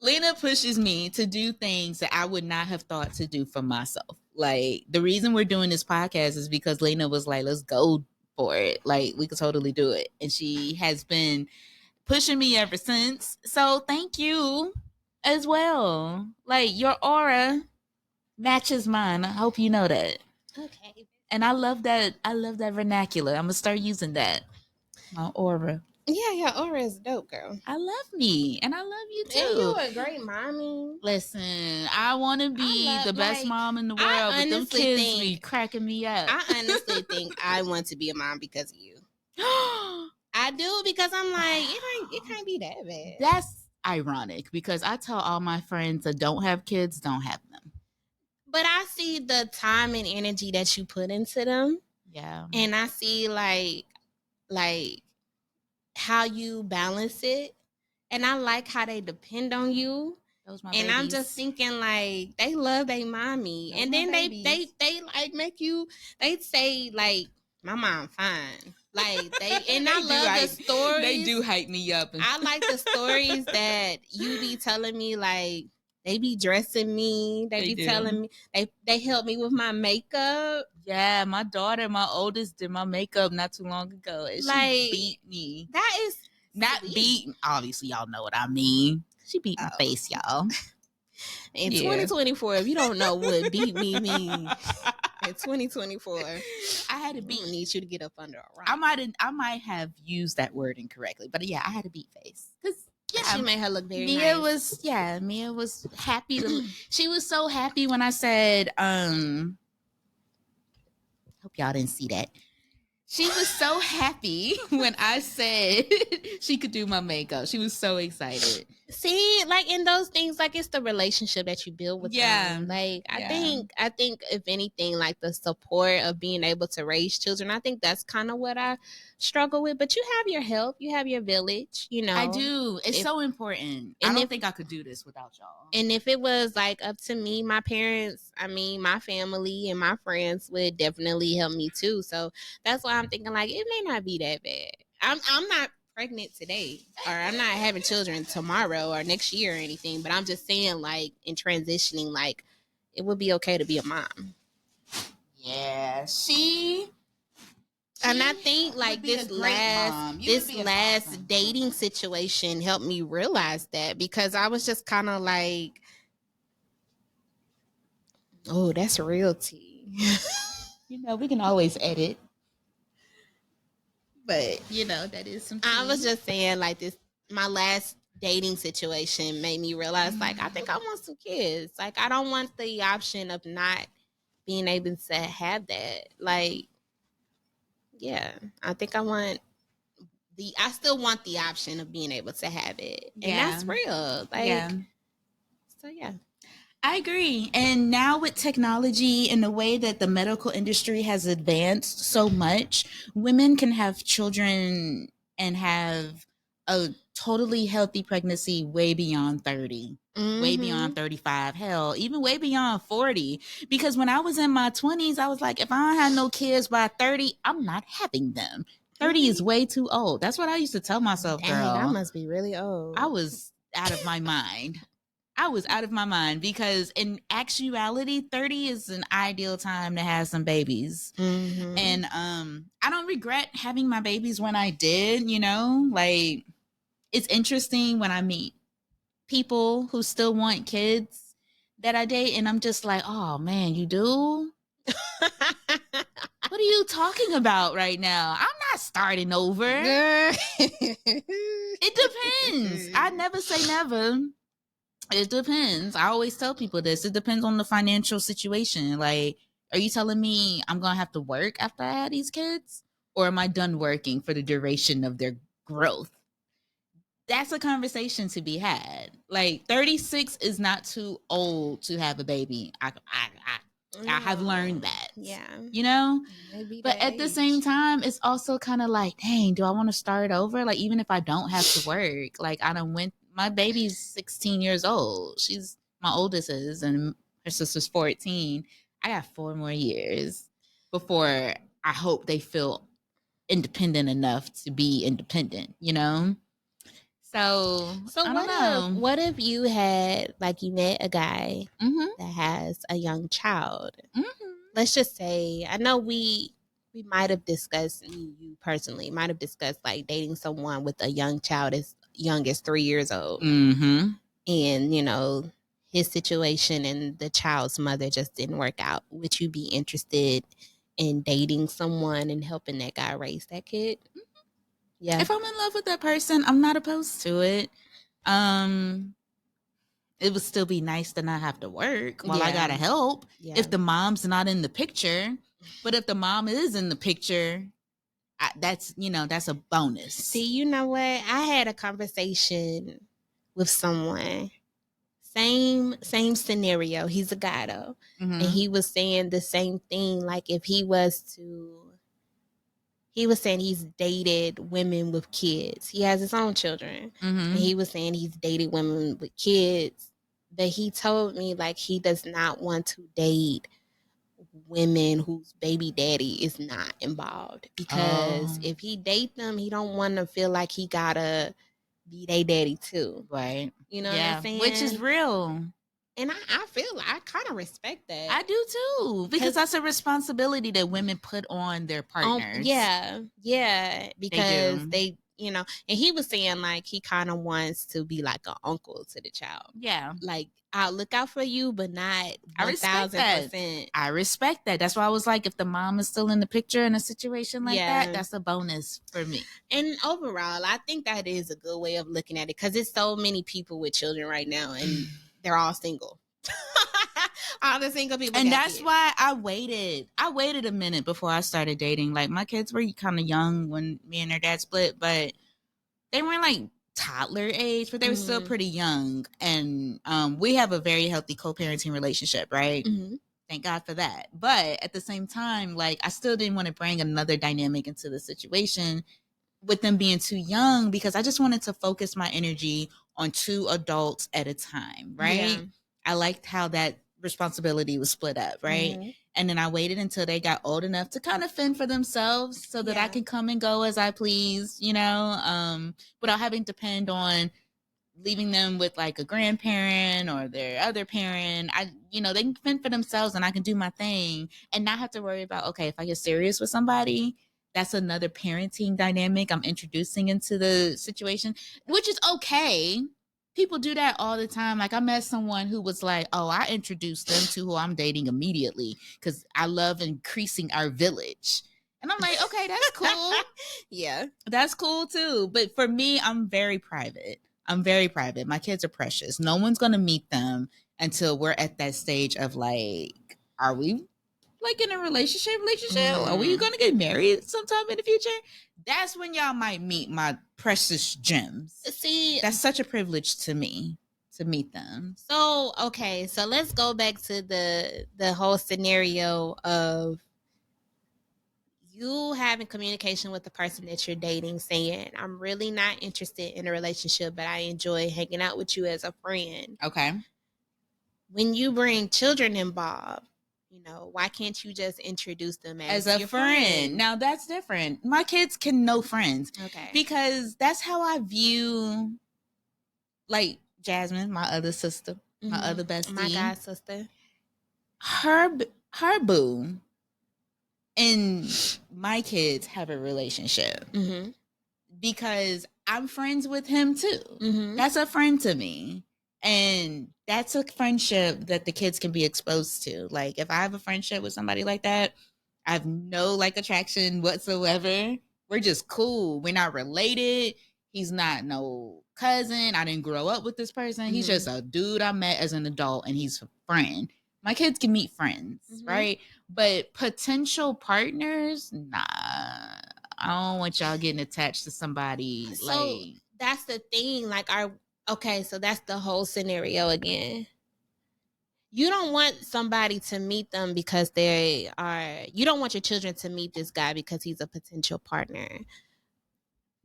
Lena pushes me to do things that I would not have thought to do for myself. Like, the reason we're doing this podcast is because Lena was like, let's go for it. Like, we could totally do it. And she has been pushing me ever since. So thank you as well. Like, your aura matches mine. I hope you know that. Okay. And I love that. I love that vernacular. I'm going to start using that. My aura. Yeah, your aura is dope, girl. I love me, and I love you too. And you a great mommy. Listen, I want to be the best mom in the world, but them kids be cracking me up. I honestly think I want to be a mom because of you. I do, because I'm like, it can't be that bad. That's ironic, because I tell all my friends that don't have kids, don't have them. But I see the time and energy that you put into them. Yeah. And I see like how you balance it, and I like how they depend on you. Those my babies. I'm just thinking like they love their mommy. Those and then they like make you, they say like, my mom fine. Like they and I love the stories. They do hype me up. I like the stories that you be telling me, like They be dressing me. They be telling me. They help me with my makeup. Yeah, my daughter, my oldest, did my makeup not too long ago, and she beat me. That is not sweet. Beat. Obviously, y'all know what I mean. She beat my face, y'all. In 2024, if you don't know what beat me means, in 2024, I had to beat. Need you to get up under a rock. I might have used that word incorrectly, but yeah, I had to beat face because she made her look very Mia nice. Mia was happy. She was so happy when I said, hope y'all didn't see that. She was so happy when I said she could do my makeup. She was so excited. See, like in those things, like it's the relationship that you build with them. Like I think if anything, like the support of being able to raise children, I think that's kind of what I struggle with. But you have your help, you have your village, you know. I do. It's so important. I don't think I could do this without y'all. And if it was like up to me, my parents, I mean, my family and my friends would definitely help me too. So that's why I'm thinking like it may not be that bad. I'm not pregnant today, or I'm not having children tomorrow or next year or anything, but I'm just saying like in transitioning, like it would be okay to be a mom. Yeah, and I think like this last dating situation helped me realize that, because I was just kind of like, oh, that's real tea. You know, we can always edit. But, you know, that is some tea. I was just saying like this, my last dating situation made me realize like, I think I want some kids. Like, I don't want the option of not being able to have that. Like, yeah, I think I still want the option of being able to have it. And that's real. Like, so yeah. I agree. And now with technology and the way that the medical industry has advanced so much, women can have children and have a totally healthy pregnancy way beyond 30, way beyond 35, hell, even way beyond 40. Because when I was in my 20s, I was like, if I don't have no kids by 30, I'm not having them. 30 is way too old. That's what I used to tell myself, girl. Dang, I must be really old. I was out of my mind. I was out of my mind, because in actuality, 30 is an ideal time to have some babies. And I don't regret having my babies when I did, you know, like it's interesting when I meet people who still want kids that I date, and I'm just like, oh man, you do? What are you talking about right now? I'm not starting over. It depends. I never say never. It depends. I always tell people this. It depends on the financial situation. Like, are you telling me I'm going to have to work after I have these kids? Or am I done working for the duration of their growth? That's a conversation to be had. Like, 36 is not too old to have a baby. I have learned that. Yeah. You know? Maybe but at the same time, it's also kind of like, dang, do I want to start over? Like, even if I don't have to work, like my baby's 16 years old. She's my oldest is, and her sister's 14. I got 4 more years before I hope they feel independent enough to be independent, you know? So I don't know. What if you had, like, you met a guy that has a young child? Let's just say, I know we might have discussed, you personally might have discussed like dating someone with a young child as young as 3 years old. And, you know, his situation and the child's mother just didn't work out. Would you be interested in dating someone and helping that guy raise that kid? Yeah. If I'm in love with that person, I'm not opposed to it. It would still be nice to not have to work while I gotta help if the mom's not in the picture. But if the mom is in the picture, that's a bonus. See, you know what? I had a conversation with someone. Same scenario. He's a guy though. And he was saying the same thing. Like, if he was saying he's dated women with kids. He has his own children. And he was saying he's dated women with kids. But he told me, like, he does not want to date women whose baby daddy is not involved. Because if he date them, he don't want to feel like he gotta be their daddy too. Right. You know what I'm saying? Which is real. And I feel I kind of respect that. I do too, because that's a responsibility that women put on their partners. Yeah, because they you know, and he was saying like he kind of wants to be like an uncle to the child. Yeah, like I'll look out for you, but not 1,000%. I respect that. That's why I was like, if the mom is still in the picture in a situation like that, that's a bonus for me. And overall, I think that is a good way of looking at it, because it's so many people with children right now, and they're all single. All the single people, and that's why I waited a minute before I started dating. Like, my kids were kind of young when me and their dad split, but they weren't like toddler age, but they were still pretty young. And we have a very healthy co-parenting relationship, right? Thank God for that. But at the same time, like, I still didn't want to bring another dynamic into the situation with them being too young, because I just wanted to focus my energy on 2 adults at a time, right? I liked how that responsibility was split up, right? And then I waited until they got old enough to kind of fend for themselves, so that I can come and go as I please, you know, without having to depend on leaving them with like a grandparent or their other parent. You know, they can fend for themselves, and I can do my thing and not have to worry about, okay, if I get serious with somebody, that's another parenting dynamic I'm introducing into the situation, which is okay. People do that all the time. Like, I met someone who was like, oh, I introduced them to who I'm dating immediately because I love increasing our village. And I'm like, okay, that's cool. Yeah, that's cool too. But for me, I'm very private. My kids are precious. No one's going to meet them until we're at that stage of like, are we like in a relationship? Are we going to get married sometime in the future? That's when y'all might meet my precious gems. See, that's such a privilege to me to meet them. So, okay, so let's go back to the whole scenario of you having communication with the person that you're dating, saying, I'm really not interested in a relationship, but I enjoy hanging out with you as a friend. Okay. When you bring children involved, you know, why can't you just introduce them as a friend? Now that's different. My kids can know friends. Okay. Because that's how I view, like, Jasmine, my other sister, my other bestie. My god sister. Her boo and my kids have a relationship. Because I'm friends with him too. That's a friend to me. And that's a friendship that the kids can be exposed to. Like, if I have a friendship with somebody like that, I have no like attraction whatsoever. We're just cool. We're not related. He's not no cousin. I didn't grow up with this person. He's just a dude I met as an adult, and he's a friend. My kids can meet friends, right? But potential partners, nah. I don't want y'all getting attached to somebody. So like, that's the thing. Like, okay, so that's the whole scenario again. You don't want somebody to meet them because you don't want your children to meet this guy because he's a potential partner.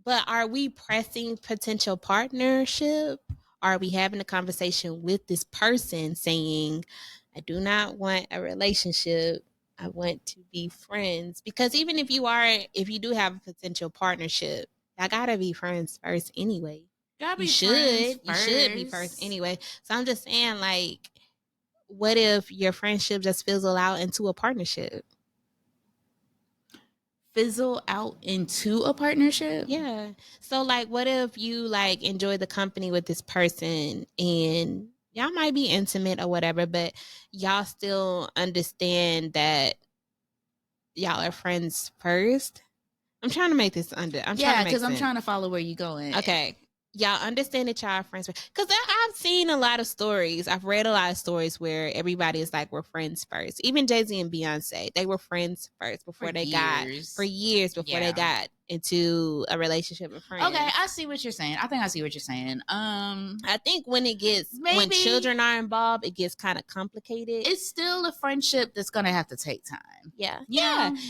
But are we pressing potential partnership? Are we having a conversation with this person saying, I do not want a relationship, I want to be friends? Because even if you do have a potential partnership, I gotta be friends first anyway. You should be first anyway. So I'm just saying, like, what if your friendship just fizzle out into a partnership? Fizzle out into a partnership? Yeah. So, like, what if you like enjoy the company with this person and y'all might be intimate or whatever, but y'all still understand that y'all are friends first? I'm trying to make this because I'm trying to follow where you're going. Okay. Y'all understand that y'all are friends first? Because I've seen a lot of stories. I've read a lot of stories where everybody is like, we're friends first. Even Jay-Z and Beyonce, they were friends first before they got into a relationship with friends. Okay, I see what you're saying. I think I see what you're saying. I think when when children are involved, it gets kind of complicated. It's still a friendship that's gonna have to take time. Yeah.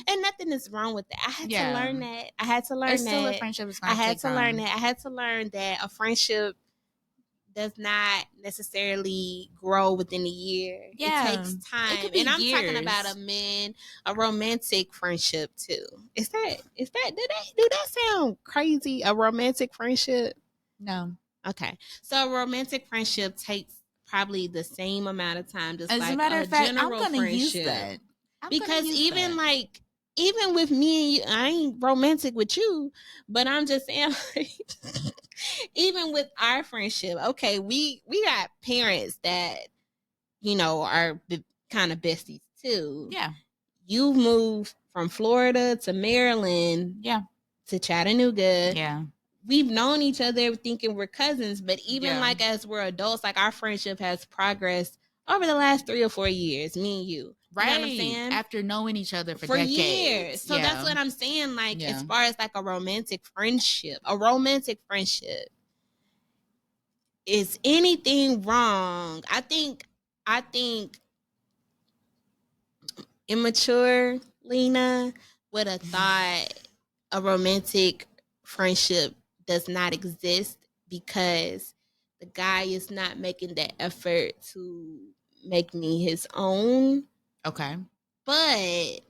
And nothing is wrong with that. I had to learn that. It's still a friendship that's gonna take time. I had to learn that a friendship does not necessarily grow within a year. Yeah. It takes time. And I'm talking about a romantic friendship too. Do that sound crazy? A romantic friendship? No. Okay. So a romantic friendship takes probably the same amount of time, just as like a matter of fact, I'm gonna friendship. use that. Because even with me and you, I ain't romantic with you, but I'm just saying, like, even with our friendship, okay, we got parents that, you know, are kind of besties too. Yeah. You moved from Florida to Maryland. Yeah. To Chattanooga. Yeah. We've known each other thinking we're cousins, but even like as we're adults, like our friendship has progressed over the last 3 or 4 years, me and you. Right. You know what I'm saying? After knowing each other for decades. Years. So that's what I'm saying. Like, as far as like a romantic friendship, is anything wrong? I think immature Lena would have thought a romantic friendship does not exist because the guy is not making the effort to make me his own. Okay. But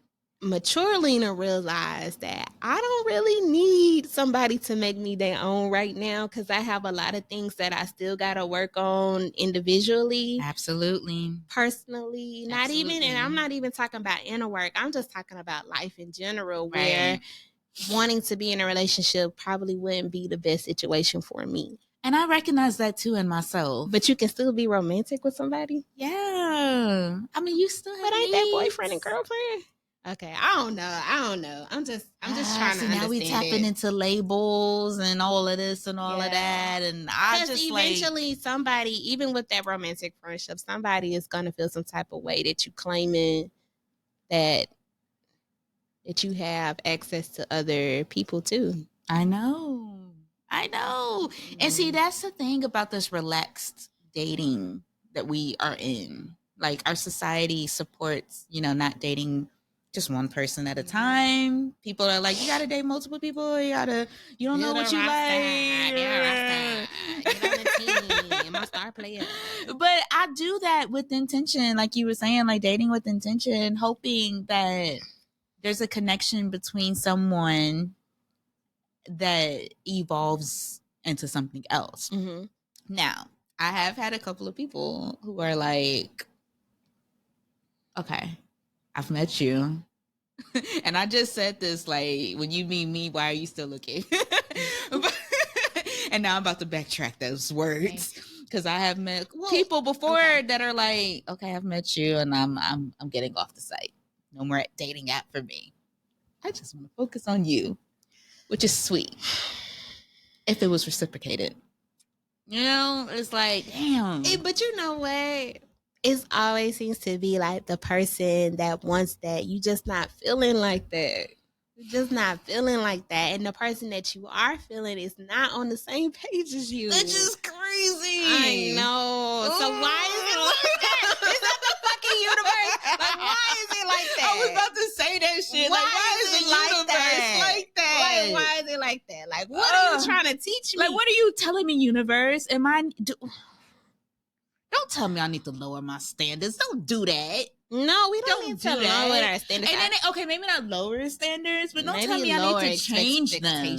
mature Lena realized that I don't really need somebody to make me their own right now, because I have a lot of things that I still got to work on individually. Absolutely. Personally. Not even, and I'm not even talking about inner work. I'm just talking about life in general, where wanting to be in a relationship probably wouldn't be the best situation for me. And I recognize that too in myself. But you can still be romantic with somebody? Yeah. I mean, you still have But ain't that boyfriend and girlfriend? Okay, I don't know. I'm just trying to understand. Now we tapping into labels and all of this and all of that, and I just eventually somebody, even with that romantic friendship, somebody is gonna feel some type of way that you claiming that you have access to other people too. I know. And see, that's the thing about this relaxed dating that we are in. Like, our society supports, not dating just one person at a time. People are like, you gotta date multiple people. You don't know what you like. My star player. But I do that with intention, like you were saying, like dating with intention, hoping that there's a connection between someone that evolves into something else. Mm-hmm. Now, I have had a couple of people who are like, okay, I've met you. And I just said this, like, when you meet me, why are you still looking? And now I'm about to backtrack those words, because I have met people before that are like, okay, I've met you and I'm getting off the site. No more dating app for me. I just want to focus on you, which is sweet. If it was reciprocated. It's like, damn. But you know what? It always seems to be like the person that wants that. You just not feeling like that. You're just not feeling like that. And the person that you are feeling is not on the same page as you. It's just crazy. I know. So why is it like that? Is that the fucking universe? Like, why is it like that? I was about to say that shit. Why is the universe like that? Like, why is it like that? Like, what are you trying to teach me? Like, what are you telling me, universe? Don't tell me I need to lower my standards. Don't do that. No, we don't need to lower our standards. And then, okay, maybe not lower standards, but don't tell me I need to change them.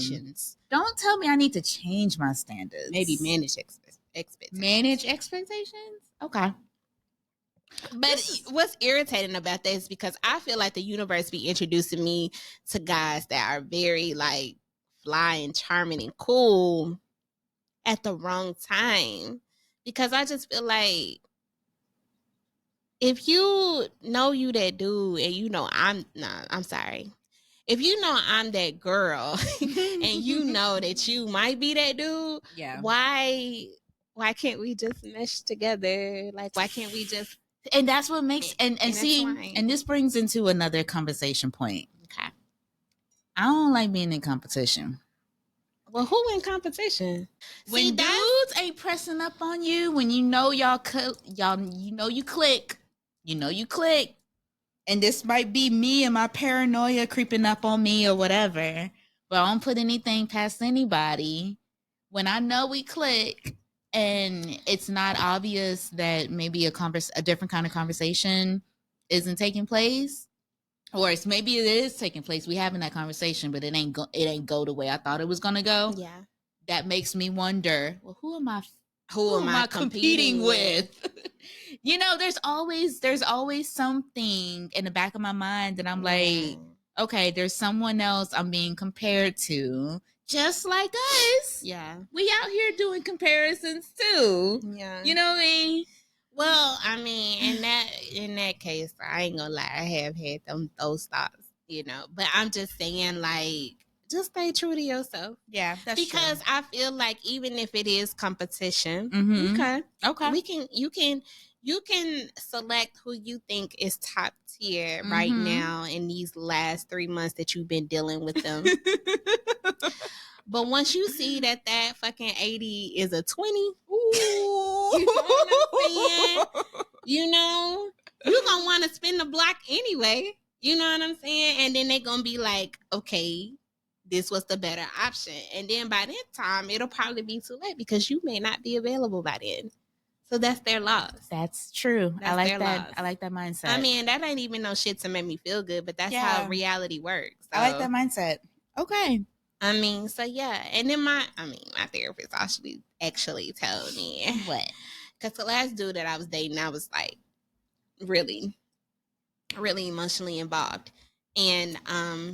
Don't tell me I need to change my standards. Maybe manage expectations. Manage expectations? Okay. But what's irritating about that is because I feel like the universe be introducing me to guys that are very, like, fly and charming and cool at the wrong time. Because I just feel like if you know you that dude and you know I'm sorry. If you know I'm that girl and you know that you might be that dude, why can't we just mesh together? Like, why can't we just... And that's what makes and see, and this brings into another conversation point. Okay. I don't like being in competition. Well, who in competition? When dudes ain't pressing up on you, when you know you click, and this might be me and my paranoia creeping up on me or whatever, but I don't put anything past anybody. When I know we click and it's not obvious that maybe a different kind of conversation isn't taking place, or maybe it is taking place. We having that conversation, but it ain't go the way I thought it was gonna go. Yeah, that makes me wonder. Well, who am I Who am I competing with? You know, there's always something in the back of my mind that I'm like, okay, there's someone else I'm being compared to, just like us. Yeah. We out here doing comparisons too. Yeah. You know what I mean? Well, I mean, in that case, I ain't gonna lie, I have had those thoughts, you know. But I'm just saying, like, just stay true to yourself. Yeah, that's because true. I feel like even if it is competition, okay, you can select who you think is top tier right now in these last 3 months that you've been dealing with them. But once you see that fucking 80 is a 20, you know what I'm saying? You know, you're going to want to spin the block anyway. You know what I'm saying? And then they're going to be like, okay, this was the better option. And then by that time, it'll probably be too late because you may not be available by then. So that's their loss. That's true. That's I like their that. loss. I like that mindset. I mean, that ain't even no shit to make me feel good, but that's how reality works. So. I like that mindset. Okay. I mean, so yeah. And then my therapist actually told me. What? Because the last dude that I was dating, I was like really, really emotionally involved. And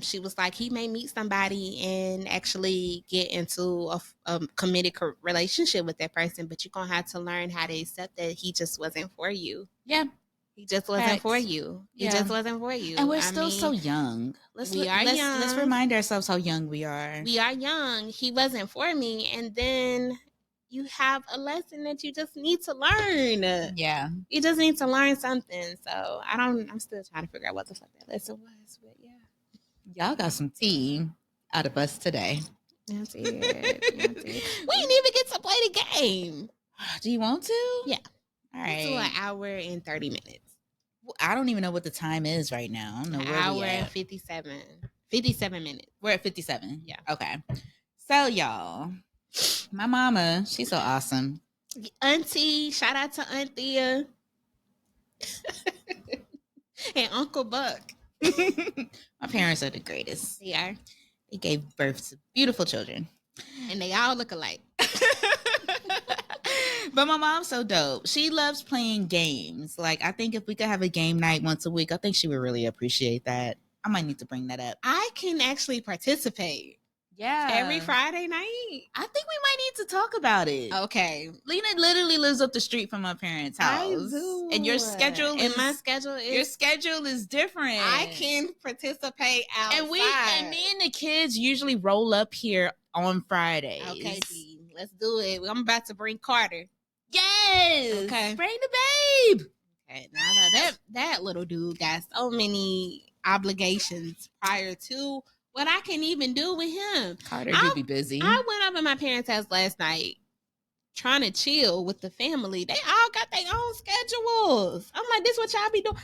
she was like, he may meet somebody and actually get into a committed relationship with that person, but you're going to have to learn how to accept that he just wasn't for you. Yeah. He just wasn't for you. He just wasn't for you. And we're still so young. Let's remind ourselves how young we are. We are young. He wasn't for me. And then you have a lesson that you just need to learn. Yeah. You just need to learn something. So I'm still trying to figure out what the fuck that lesson was. But yeah. Y'all got some tea out of us today. That's it. We didn't even get to play the game. Do you want to? Yeah. All right. To an hour and 30 minutes. I don't even know what the time is right now. I don't know where hour and 57 minutes. We're at 57. Yeah. Okay. So y'all, my mama, she's so awesome. Auntie, shout out to Auntie and Uncle Buck. My parents are the greatest. They are. They gave birth to beautiful children. And they all look alike. But my mom's so dope. She loves playing games. Like, I think if we could have a game night once a week, I think she would really appreciate that. I might need to bring that up. I can actually participate. Yeah. Every Friday night. I think we might need to talk about it. Okay. Lena literally lives up the street from my parents' house. I do. And your schedule is... my schedule is... Your schedule is different. I can participate outside. And me and the kids usually roll up here on Fridays. Okay, G. Let's do it. I'm about to bring Carter. Yes. Okay. Bring the babe. Okay. Now that little dude got so many obligations prior to what I can even do with him. Carter do be busy. I went up at my parents' house last night trying to chill with the family. They all got their own schedules. I'm like, this what y'all be doing.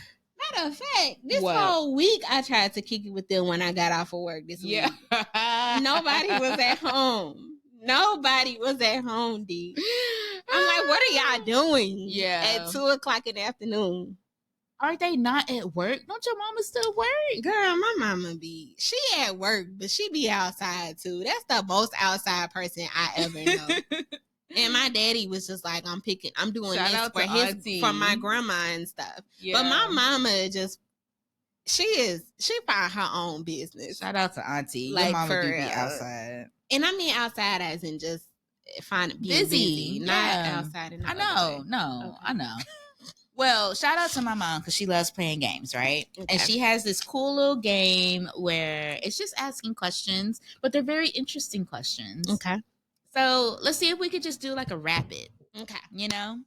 Matter of fact, this whole week I tried to kick it with them when I got off of work this week. Nobody was at home. Nobody was at home, D. I'm like, what are y'all doing? Yeah. At 2:00 in the afternoon. Are they not at work? Don't your mama still work? Girl, my mama she at work, but she be outside too. That's the most outside person I ever know. And my daddy was just like, I'm doing Shout this for my grandma and stuff. Yeah. But my mama she find her own business. Shout out to Auntie. Like, your mama for do be outside. And I mean outside as in just being busy. Not outside in the I know. Well, shout out to my mom because she loves playing games, right? Okay. And she has this cool little game where it's just asking questions, but they're very interesting questions. Okay. So let's see if we could just do like a rapid. Okay. You know?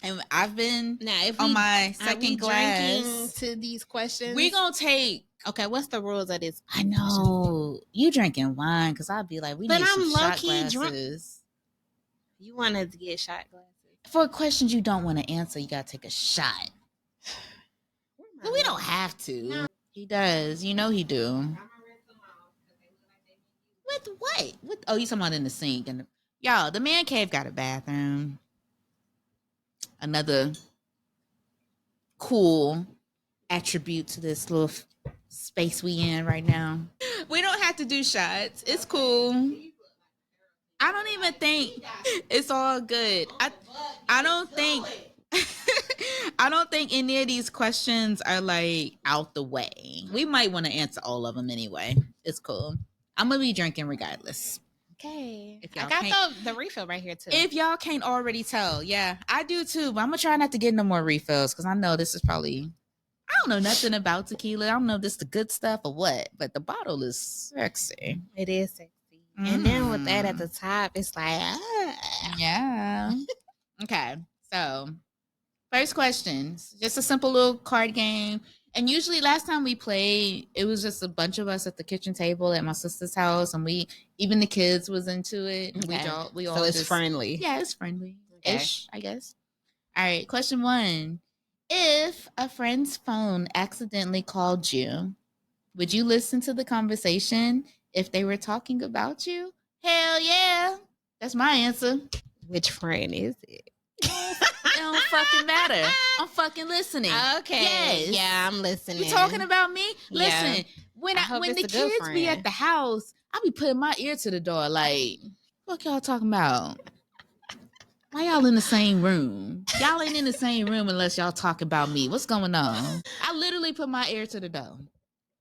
And I've been if on my second glass. Drinking to these questions? We're going to take... Okay, what's the rules of this? I know. You drinking wine because I'll be like, we need some shot glasses. Drunk. You wanted to get shot glasses? For questions you don't want to answer, you got to take a shot. But we don't have to. No. He does. You know he do. With what? Oh, you talking about in the sink. Y'all, the man cave got a bathroom. Another cool attribute to this little space we in right now. We don't have to do shots. It's cool. I don't even think it's all good. I don't think I don't think any of these questions are like out the way. We might want to answer all of them anyway. It's cool. I'm gonna be drinking regardless. Okay. If y'all I got the refill right here too. If y'all can't already tell, yeah, I do too. But I'm gonna try not to get no more refills because I know this is probably. I don't know nothing about tequila. I don't know if this is the good stuff or what, but the bottle is sexy. It is sexy. And then with that at the top, it's like, yeah. Okay, so first question, just a simple little card game. And usually last time we played, it was just a bunch of us at the kitchen table at my sister's house, and even the kids was into it. Okay. We all so it's friendly. Yeah, it's friendly-ish, I guess. All right, question 1. If a friend's phone accidentally called you, would you listen to the conversation if they were talking about you? Hell yeah. That's my answer. Which friend is it? It don't fucking matter. I'm fucking listening. Okay. Yes. Yeah, I'm listening. You talking about me? Yeah. Listen, when the it's a kids good be friend. at the house, I be putting my ear to the door like, what y'all talking about? Why y'all in the same room? Y'all ain't in the same room unless y'all talk about me. What's going on? I literally put my ear to the door.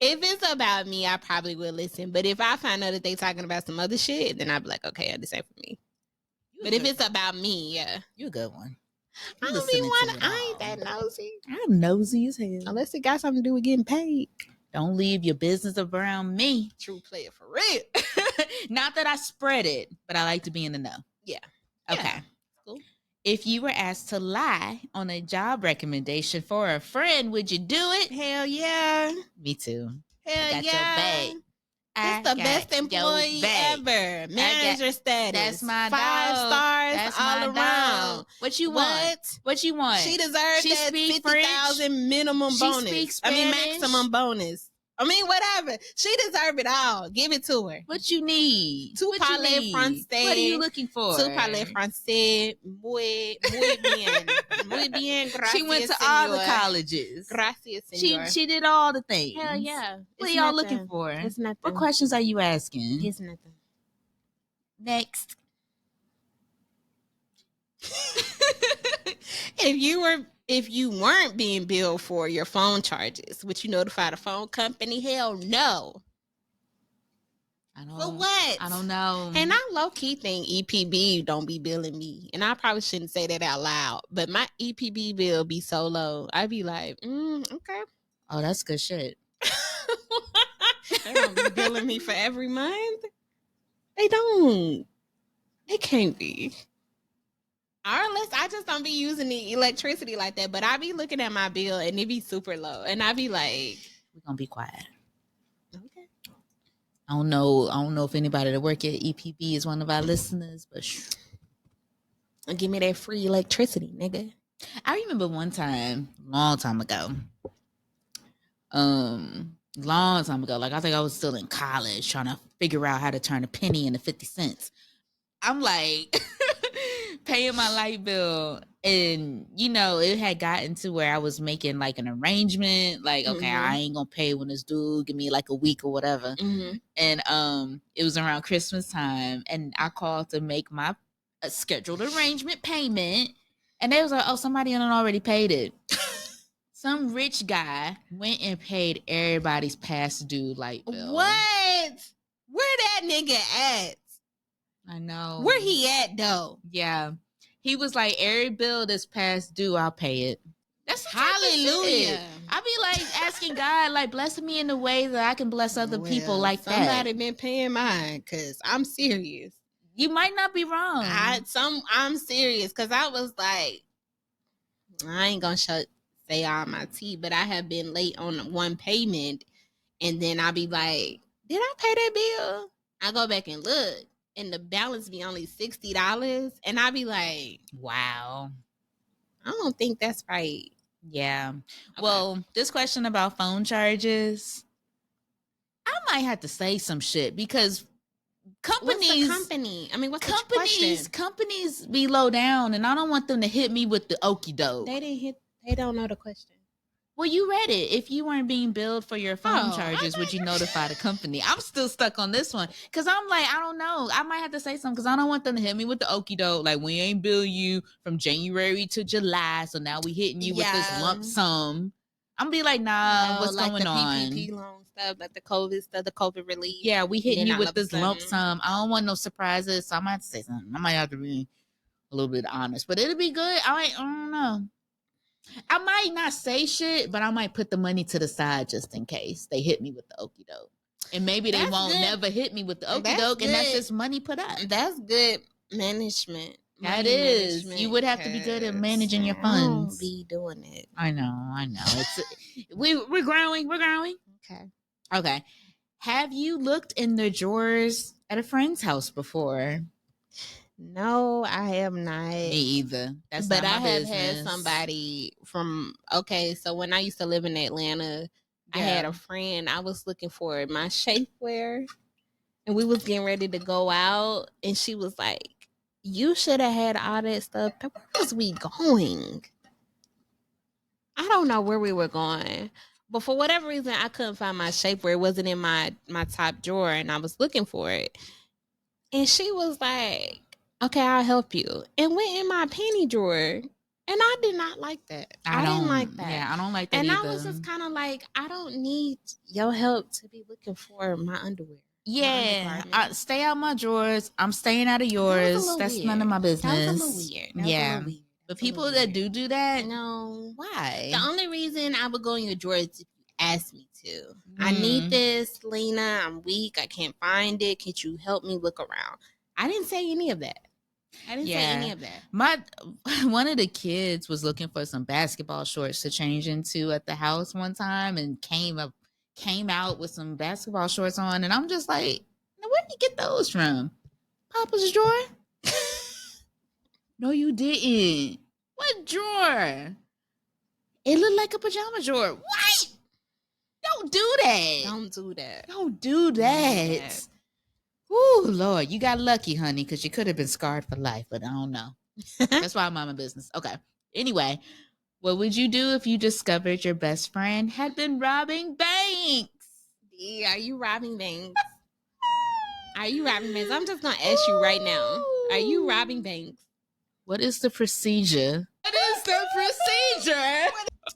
If it's about me, I probably will listen. But if I find out that they talking about some other shit, then I'd be like, okay, this ain't for me. But if it's about me, yeah. You a good one. I don't be one. I ain't that nosy. I'm nosy as hell. Unless it got something to do with getting paid. Don't leave your business around me. True player for real. Not that I spread it, but I like to be in the know. Yeah. Okay. Yeah. Cool. If you were asked to lie on a job recommendation for a friend, would you do it? Hell yeah. Me too. Hell got yeah. your back. It's the best employee ever. Manager status. That's my 5 dog. stars That's all my around. dog. What you want? What you want? She deserves She that speak 50,000 minimum She bonus. speaks maximum bonus. Whatever. She deserves it all. Give it to her. What you need? Tu What you parles need? français. What are you looking for? Tu parles français. Muy bien. Muy bien. Gracias, She went to senor. all the colleges. Gracias, senor. She did all the things. Hell yeah. What are y'all looking for? It's nothing. What questions are you asking? It's nothing. Next. If you weren't being billed for your phone charges, would you notify the phone company? Hell no. I don't. For what? I don't know. And I low-key think EPB don't be billing me. And I probably shouldn't say that out loud. But my EPB bill be so low. I'd be like, okay. Oh, that's good shit. They don't be billing me for every month. They don't. It can't be. Or unless I just don't be using the electricity like that. But I be looking at my bill and it be super low. And I be like, we're gonna be quiet. Okay. I don't know if anybody that work at EPB is one of our listeners, but give me that free electricity, nigga. I remember one time, long time ago. Like I think I was still in college trying to figure out how to turn a penny into 50 cents. I'm like paying my light bill, and it had gotten to where I was making like an arrangement, like, okay, I ain't gonna pay when it's due, give me like a week or whatever. And it was around Christmas time, and I called to make my scheduled arrangement payment, and they was like, oh, somebody done already paid it. Some rich guy went and paid everybody's past due light bill. What? Where that nigga at? I know. Where he at though? Yeah. He was like, every bill that's past due, I'll pay it. That's hallelujah. I be like asking God, like, bless me in a way that I can bless other people like somebody that. Somebody been paying mine, because I'm serious. You might not be wrong. I'm serious, because I was like, I ain't gonna say all my tea, but I have been late on one payment, and then I'll be like, did I pay that bill? I go back and look, and the balance be only $60, and I be like, wow, I don't think that's right. Yeah. Okay. Well, this question about phone charges, I might have to say some shit, because companies, what's the question? Companies be low down, and I don't want them to hit me with the okie doke. They don't know the question. Well, you read it. If you weren't being billed for your phone charges, would you notify the company? I'm still stuck on this one because I'm like, I don't know. I might have to say something because I don't want them to hit me with the okie doke. Like, we ain't bill you from January to July, so now we hitting you with this lump sum. I'm gonna be like, nah, what's like going the on? PPP loan stuff, like the COVID stuff, the COVID relief. Yeah, we hitting you with this lump sum. I don't want no surprises, so I might have to say something. I might have to be a little bit honest, but it'll be good. I don't know. I might not say shit, but I might put the money to the side just in case they hit me with the okie doke. And maybe they won't never hit me with the okie doke, and that's just money put up. That's good management. That is. You would have to be good at managing your funds. I don't be doing it. I know. It's we're growing. Okay. Have you looked in the drawers at a friend's house before? No, I have not. Me either. That's but not my I have business. had somebody from so when I used to live in Atlanta, I had a friend. I was looking for my shapewear, and we was getting ready to go out, and she was like, "You should have had all that stuff. Where was we going? I don't know where we were going." But for whatever reason, I couldn't find my shapewear. It wasn't in my top drawer, and I was looking for it. And she was like, "Okay, I'll help you." And went in my panty drawer. And I did not like that. I didn't like that. Yeah, I don't like that either. And I was just kind of like, I don't need your help to be looking for my underwear. Yeah, stay out my drawers. I'm staying out of yours. That's weird. None of my business. That was a little weird. Yeah. But people that do that, no. Why? The only reason I would go in your drawers is if you ask me to. I need this, Lena. I'm weak. I can't find it. Could you help me look around? I didn't say any of that. One of the kids was looking for some basketball shorts to change into at the house one time and came out with some basketball shorts on, and I'm just like, where did you get those from? Papa's drawer? No, you didn't. What drawer? It looked like a pajama drawer. What? Don't do that. Don't do that. Ooh, Lord, you got lucky, honey, because you could have been scarred for life, but I don't know. That's why I'm on my business. Okay. Anyway, what would you do if you discovered your best friend had been robbing banks? Yeah, are you robbing banks? I'm just going to ask you right now. Are you robbing banks? What is the procedure?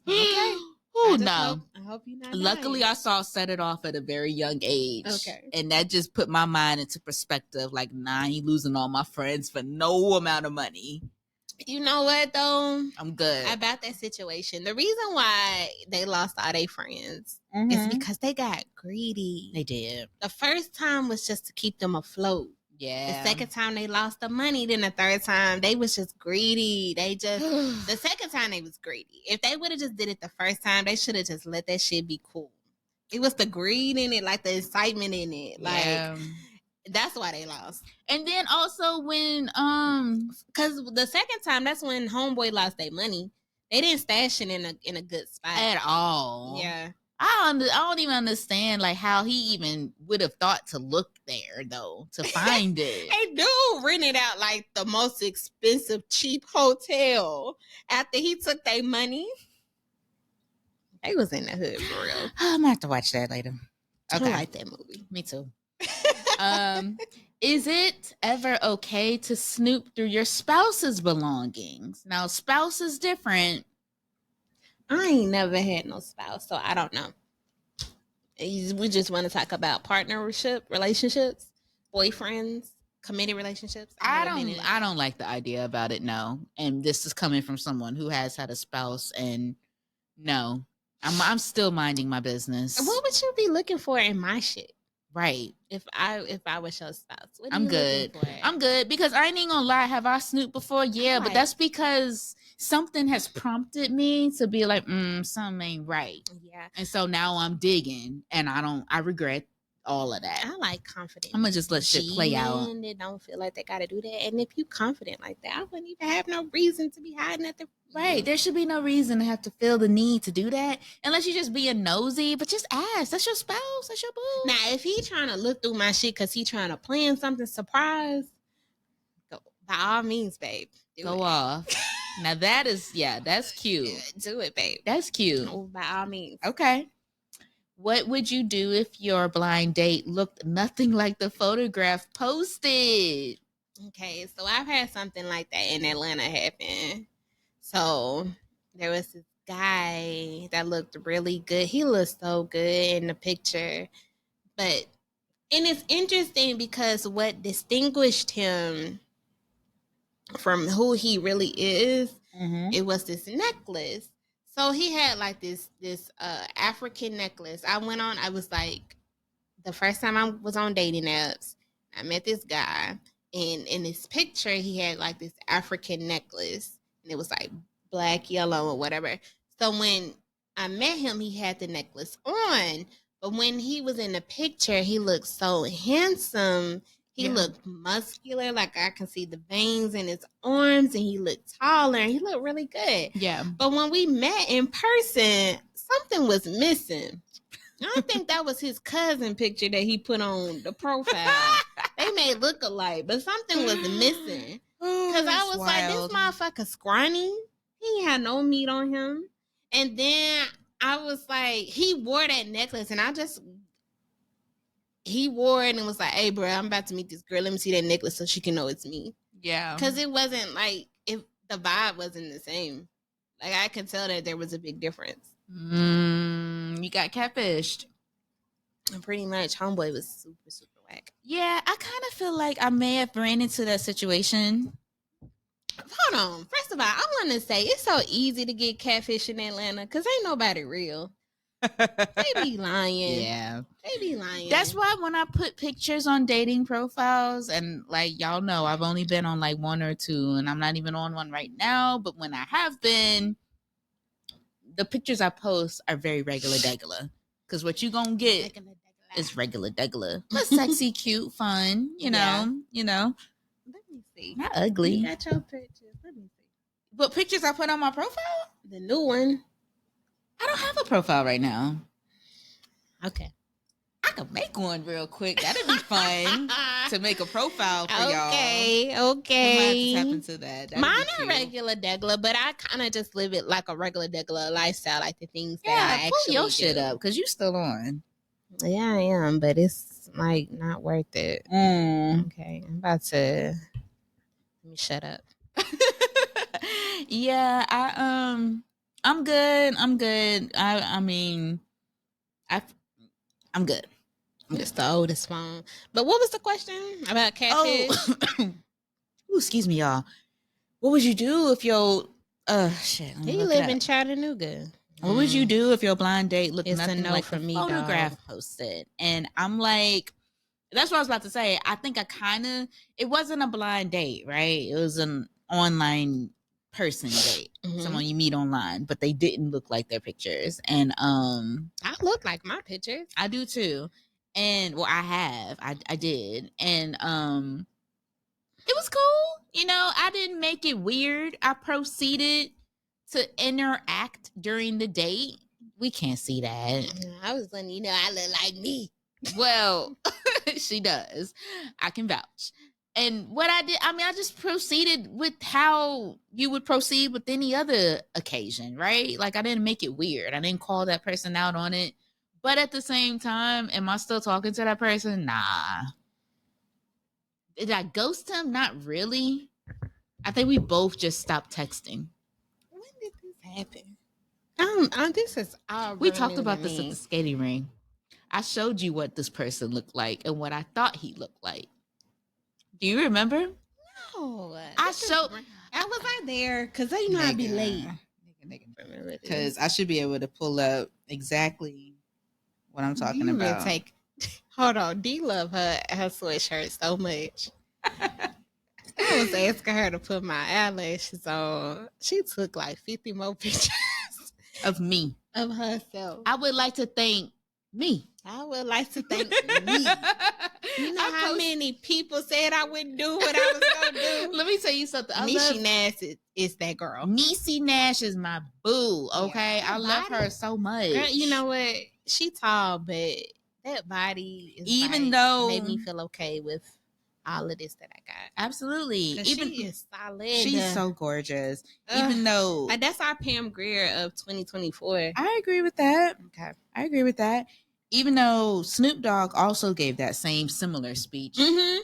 Okay. Oh, no. I hope you're not. Luckily, I saw Set It Off at a very young age. Okay. And that just put my mind into perspective. Like, nah, I ain't losing all my friends for no amount of money. You know what, though? I'm good. About that situation. The reason why they lost all their friends is because they got greedy. They did. The first time was just to keep them afloat. Yeah. The second time they lost the money. Then the third time they was just greedy. The second time they was greedy. If they would have just did it the first time, they should have just let that shit be cool. It was the greed in it, like the excitement in it. Like that's why they lost. And then also when because the second time, that's when homeboy lost their money. They didn't stash it in a good spot at all. Yeah. I don't even understand like how he even would have thought to look there though to find it. Hey, dude rented out like the most expensive cheap hotel after he took their money. They was in the hood for real. I'm gonna have to watch that later. Okay. I like that movie. Me too. Is it ever okay to snoop through your spouse's belongings? Now, spouse is different. I ain't never had no spouse, so I don't know. We just want to talk about partnership, relationships, boyfriends, committed relationships. I don't like the idea about it. No, and this is coming from someone who has had a spouse, and no, I'm still minding my business. What would you be looking for in my shit? Right. If I was your spouse, what I'm good. I'm good because I ain't gonna lie. Have I snooped before? Yeah, right. But that's because something has prompted me to be like, something ain't right. Yeah. And so now I'm digging, and I regret all of that. I like confident. I'm gonna just let shit play out. They don't feel like they gotta do that. And if you confident like that, I wouldn't even have no reason to be hiding at the right. There should be no reason to have to feel the need to do that unless you're just being nosy. But just ask. That's your spouse. That's your boo. Now, if he trying to look through my shit because he trying to plan something surprise, go by all means, babe. Go off. Now that's cute. Do it, babe. That's cute. Oh, by all means. Okay. What would you do if your blind date looked nothing like the photograph posted? Okay, so I've had something like that in Atlanta happen. So there was this guy that looked really good. He looked so good in the picture. And it's interesting because what distinguished him from who he really is, it was this necklace. So he had like this African necklace. I was like, the first time I was on dating apps, I met this guy, and in this picture he had like this African necklace, and it was like black, yellow, or whatever. So when I met him, he had the necklace on, but when he was in the picture, he looked so handsome. He looked muscular, like I can see the veins in his arms, and he looked taller, and he looked really good. Yeah. But when we met in person, something was missing. I don't think that was his cousin picture that he put on the profile. They may look alike, but something was missing. Because I was like, this motherfucker scrawny. He ain't had no meat on him. And then I was like, he wore that necklace, and he wore it and was like, hey, bro, I'm about to meet this girl. Let me see that necklace so she can know it's me. Yeah. Because it wasn't like, the vibe wasn't the same. Like, I could tell that there was a big difference. You got catfished. And pretty much, homeboy was super, super whack. Yeah, I kind of feel like I may have ran into that situation. Hold on. First of all, I want to say it's so easy to get catfish in Atlanta because ain't nobody real. They be lying. Yeah. They be lying. That's why when I put pictures on dating profiles, and like y'all know, I've only been on like one or two, and I'm not even on one right now, but when I have been, the pictures I post are very regular degular. Because what you gonna get is regular degular. But sexy, cute, fun, you know. Let me see. Not ugly. You got your pictures. Let me see. What pictures I put on my profile? The new one. I don't have a profile right now. Okay. I could make one real quick. That'd be fun to make a profile for y'all. Okay. We might have to tap into that. That'd Mine are regular degular, but I kind of just live it like a regular degular lifestyle, like the things that I actually pull your do. shit up because you still on. Yeah, I am, but it's like not worth it. Okay, I'm about to let me shut up. Yeah, I'm good. I'm good. I'm good. It's the oldest phone. But what was the question about catfish? Oh, ooh, excuse me, y'all. What would you do if your shit? He live in Chattanooga. What would you do if your blind date looked nothing like for the me, photograph dog. posted? And I'm like, that's what I was about to say. I think it wasn't a blind date, right? It was an online person date, someone you meet online, but they didn't look like their pictures. And I look like my pictures. I do too. And well, I did. And it was cool. I didn't make it weird. I proceeded to interact during the date. We can't see that. I was letting you know I look like me. Well, she does. I can vouch. And what I did, I just proceeded with how you would proceed with any other occasion, right? Like, I didn't make it weird. I didn't call that person out on it. But at the same time, am I still talking to that person? Nah. Did I ghost him? Not really. I think we both just stopped texting. When did this happen? This is all we talked about this at the skating ring. I showed you what this person looked like and what I thought he looked like. Do you remember? No. I was out there because I know I'd be late. Because I should be able to pull up exactly what I'm talking about. Hold on. D love her sweatshirt so much. I was asking her to put my eyelashes on. She took like 50 more pictures of me. Of herself. I would like to thank me. I would like to thank me. You know how many people said I wouldn't do what I was going to do? Let me tell you something. Niecy Nash is that girl. Niecy Nash is my boo, okay? Yeah, I love her so much. Girl, you know what? She tall, but that body is even though made me feel okay with all of this that I got. Absolutely. Even she is solid. She's so gorgeous. Even though like that's our Pam Grier of 2024. I agree with that. Okay. I agree with that. Even though Snoop Dogg also gave that same similar speech. Mm-hmm.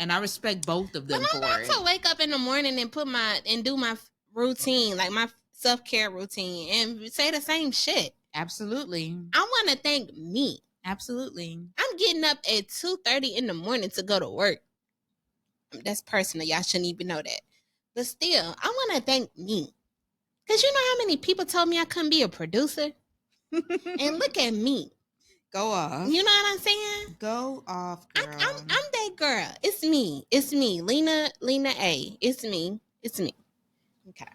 And I respect both of them. I'm about to wake up in the morning and do my routine, like my self-care routine, and say the same shit. Absolutely. I want to thank me. Absolutely. I'm getting up at 2:30 in the morning to go to work. That's personal. Y'all shouldn't even know that. But still, I want to thank me. Because you know how many people told me I couldn't be a producer? And look at me. Go off. You know what I'm saying? Go off, girl. I'm that girl. It's me. It's me. Lena A. It's me. It's me. Okay.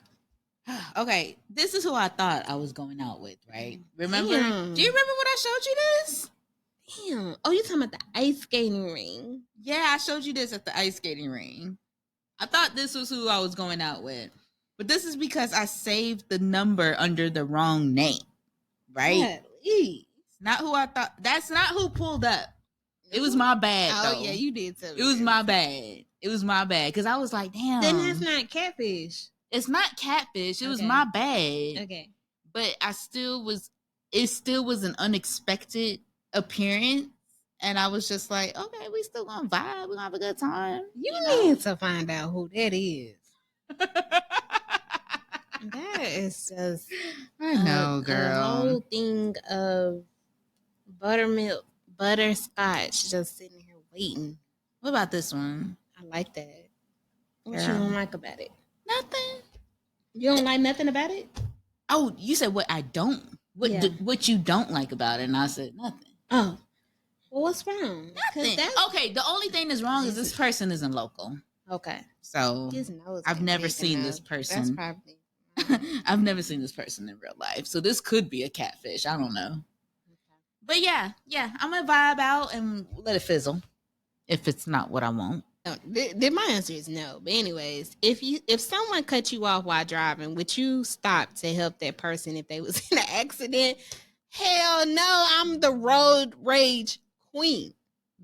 Okay. This is who I thought I was going out with, right? Remember? Damn. Do you remember when I showed you this? Damn. Oh, you talking about the ice skating ring? Yeah, I showed you this at the ice skating ring. I thought this was who I was going out with. But this is because I saved the number under the wrong name. Right? It's not who I thought. That's not who pulled up. It was my bad. Oh, yeah, you did too. It was my bad. It was my bad. Because I was like, damn. Then that's not catfish. It's not catfish. It was my bad. Okay. But it still was an unexpected appearance. And I was just like, okay, we still gonna vibe. We're gonna have a good time. You need to find out who that is. That is just I know, girl. A whole thing of butterscotch just sitting here waiting. What about this one? I like that. What you don't like about it? Nothing. You don't like nothing about it? Oh, you said what I don't. What you don't like about it, and I said nothing. Oh. Well, what's wrong? Nothing. Okay, the only thing that's wrong is this person isn't local. Okay. So I've never seen this person. That's probably. I've never seen this person in real life. So this could be a catfish. I don't know. Okay. But yeah, I'm gonna vibe out and let it fizzle. If it's not what I want. My answer is no. But anyways, if someone cut you off while driving, would you stop to help that person if they was in an accident? Hell no, I'm the road rage queen.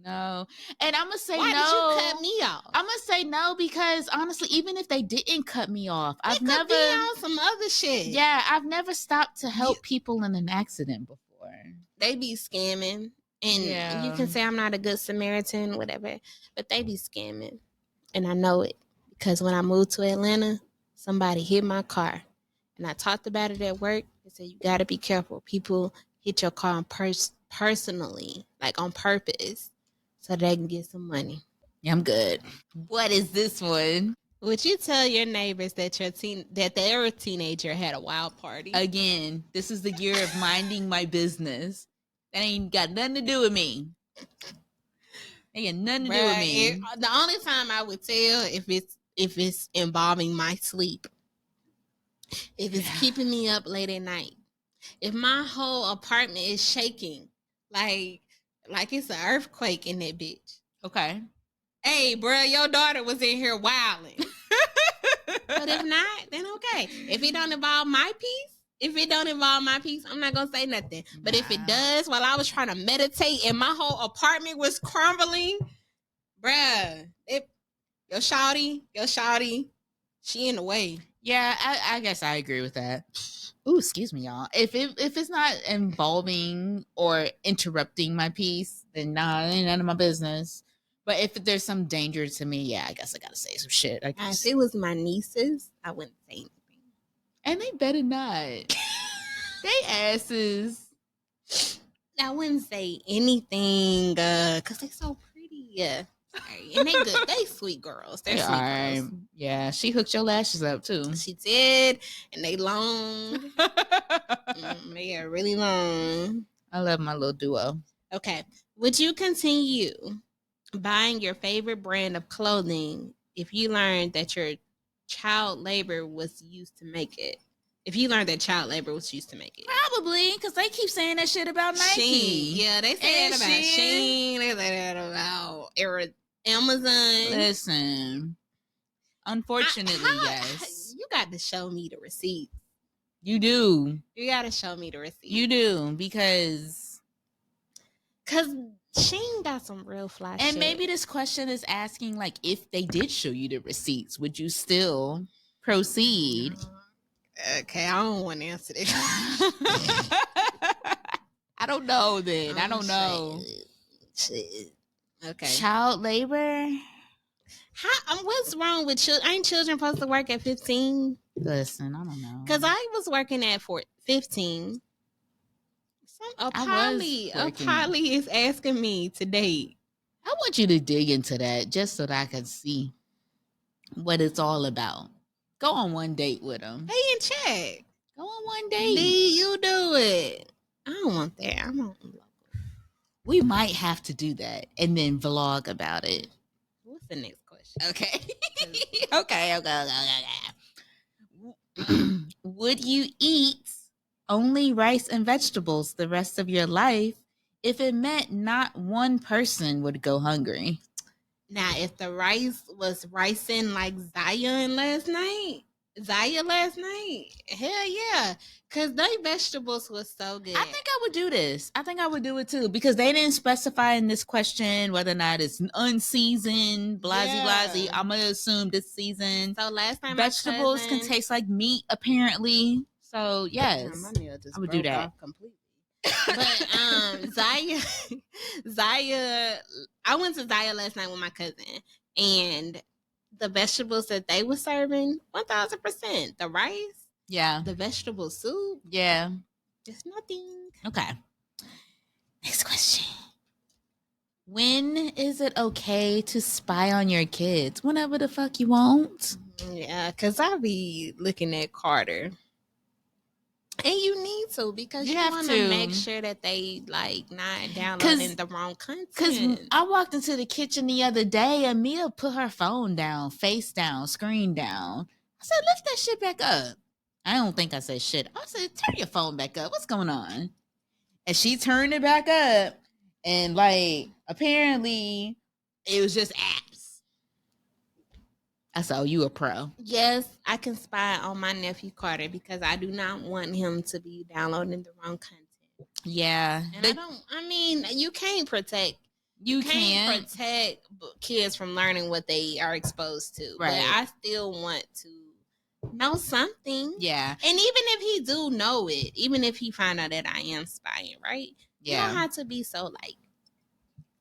No. And I'm going to say Why no. Why did you cut me off? I'm going to say no because honestly, even if they didn't cut me off, I've never be on some other shit. Yeah, I've never stopped to help people in an accident before. They be scamming. And you can say I'm not a good Samaritan, whatever, but they be scamming. And I know it because when I moved to Atlanta, somebody hit my car. And I talked about it at work. They said, you got to be careful. People hit your car personally, like on purpose, so they can get some money. Yeah, I'm good. What is this one? Would you tell your neighbors that their teenager had a wild party? Again, this is the year of minding my business. That ain't got nothing to do with me. Ain't got nothing to do with me. The only time I would tell if it's involving my sleep. If it's keeping me up late at night. If my whole apartment is shaking, like it's an earthquake in that bitch. Okay. Hey, bro, your daughter was in here wilding. But if not, then okay. If it don't involve my peace, I'm not gonna say nothing. But if it does, while I was trying to meditate and my whole apartment was crumbling, bruh, your shawty, she in the way. Yeah, I guess I agree with that. Ooh, excuse me, y'all. If it's not involving or interrupting my peace, then nah, it ain't none of my business. But if there's some danger to me, yeah, I guess I gotta say some shit. I guess. If it was my nieces, I wouldn't say anything. And they better not. They asses. I wouldn't say anything because they're so pretty. Yeah. And they good. They sweet girls. They're sweet girls. Yeah, she hooked your lashes up too. She did. And they long. They are really long. I love my little duo. Okay. Would you continue buying your favorite brand of clothing if you learned that your child labor was used to make it? If you learned that child labor was used to make it. Probably, because they keep saying that shit about Nike. Shein. Yeah, they say that about Shein. They say that about Amazon. Listen, unfortunately, yes. You got to show me the receipts. You do. You got to show me the receipts. You do, because Shein got some real fly shit. And maybe this question is asking, like, if they did show you the receipts, would you still proceed? Okay, I don't want to answer this. I don't know then. I don't know. Shit. Okay. Child labor? What's wrong with children? Ain't children supposed to work at 15? Listen, I don't know. Because I was working at 15. Polly is asking me to date. I want you to dig into that just so that I can see what it's all about. Go on one date with them. They in check. Go on one date. You do it. I don't want that. I want. We might have to do that and then vlog about it. What's the next question? Okay. Okay. Would you eat only rice and vegetables the rest of your life if it meant not one person would go hungry? Now, if the rice was ricing like Zaya last night, hell yeah. Because they vegetables was so good. I think I would do this. I think I would do it too. Because they didn't specify in this question whether or not it's unseasoned, blasey. I'm going to assume this season. So last time vegetables can taste like meat, apparently. So, yes. I would do that. Completely. But Zaya, I went to Zaya last night with my cousin, and the vegetables that they were serving, 1000%. The rice, yeah. The vegetable soup, yeah. It's nothing. Okay. Next question. When is it okay to spy on your kids? Whenever the fuck you want. Yeah, because I be looking at Carter. And you need to, because you want to make sure that they like not downloading the wrong content. Because I walked into the kitchen the other day and Mia put her phone down, face down, screen down. I said, lift that shit back up. I don't think I said shit. I said, turn your phone back up. What's going on? And she turned it back up. And like, apparently it was just apps. I said, oh, you a pro. Yes, I can spy on my nephew Carter because I do not want him to be downloading the wrong content. Yeah. And you can't protect. You can't protect kids from learning what they are exposed to. Right. But I still want to know something. Yeah. And even if he do know it, even if he find out that I am spying, right? Yeah. You don't have to be so like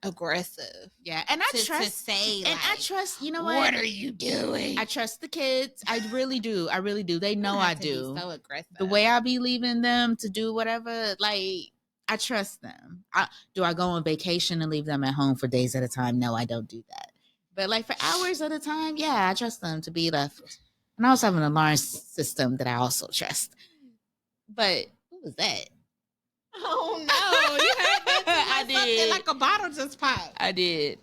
aggressive. Yeah. And I trust to say, and I trust, you know what? What are you doing? I trust the kids. I really do. They know I do. Be so aggressive. The way I be leaving them to do whatever, like, I trust them. Do I go on vacation and leave them at home for days at a time? No, I don't do that. But like for hours at a time, yeah, I trust them to be left. And I also have an alarm system that I also trust. But what was that? Oh no! You heard that? I did. Like a bottle just popped. I did. It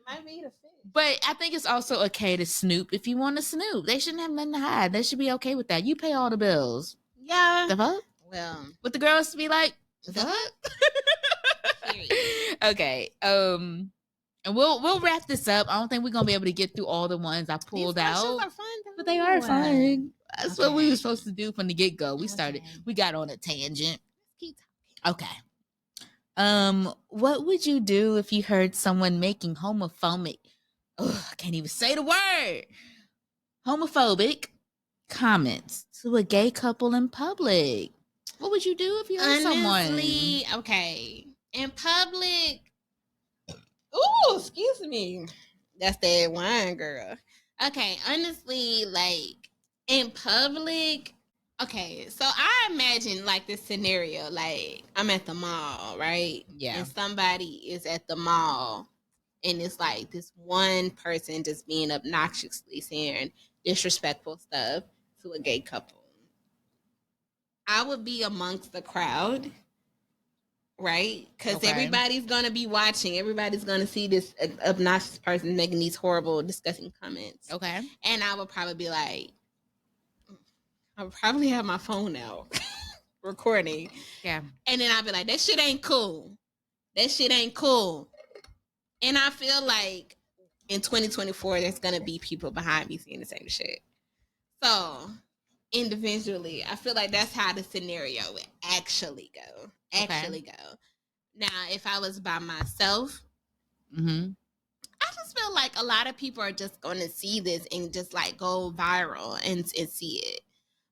might be the fish. But I think it's also okay to snoop if you want to snoop. They shouldn't have nothing to hide. They should be okay with that. You pay all the bills. Yeah. The fuck? Well, with the girls to be like, the fuck? Okay. And we'll wrap this up. I don't think we're gonna be able to get through all the ones I pulled out. These questions are fun, but they are fun. That's what we were supposed to do from the get go. We got on a tangent. Keep talking. Okay. What would you do if you heard someone making homophobic? I can't even say the word. Homophobic comments to a gay couple in public. What would you do if you heard someone? Okay, in public. Ooh, excuse me. That's that wine, girl. Okay, honestly, like in public. Okay, so I imagine like this scenario, like I'm at the mall, right? Yeah. And somebody is at the mall and it's like this one person just being obnoxiously saying disrespectful stuff to a gay couple. I would be amongst the crowd, right? Because everybody's going to be watching. Everybody's going to see this obnoxious person making these horrible, disgusting comments. Okay. And I would probably be like, I would probably have my phone out recording. Yeah. And then I'd be like, that shit ain't cool. That shit ain't cool. And I feel like in 2024, there's going to be people behind me seeing the same shit. So individually, I feel like that's how the scenario would actually go. Now, if I was by myself, I just feel like a lot of people are just going to see this and just like go viral and see it.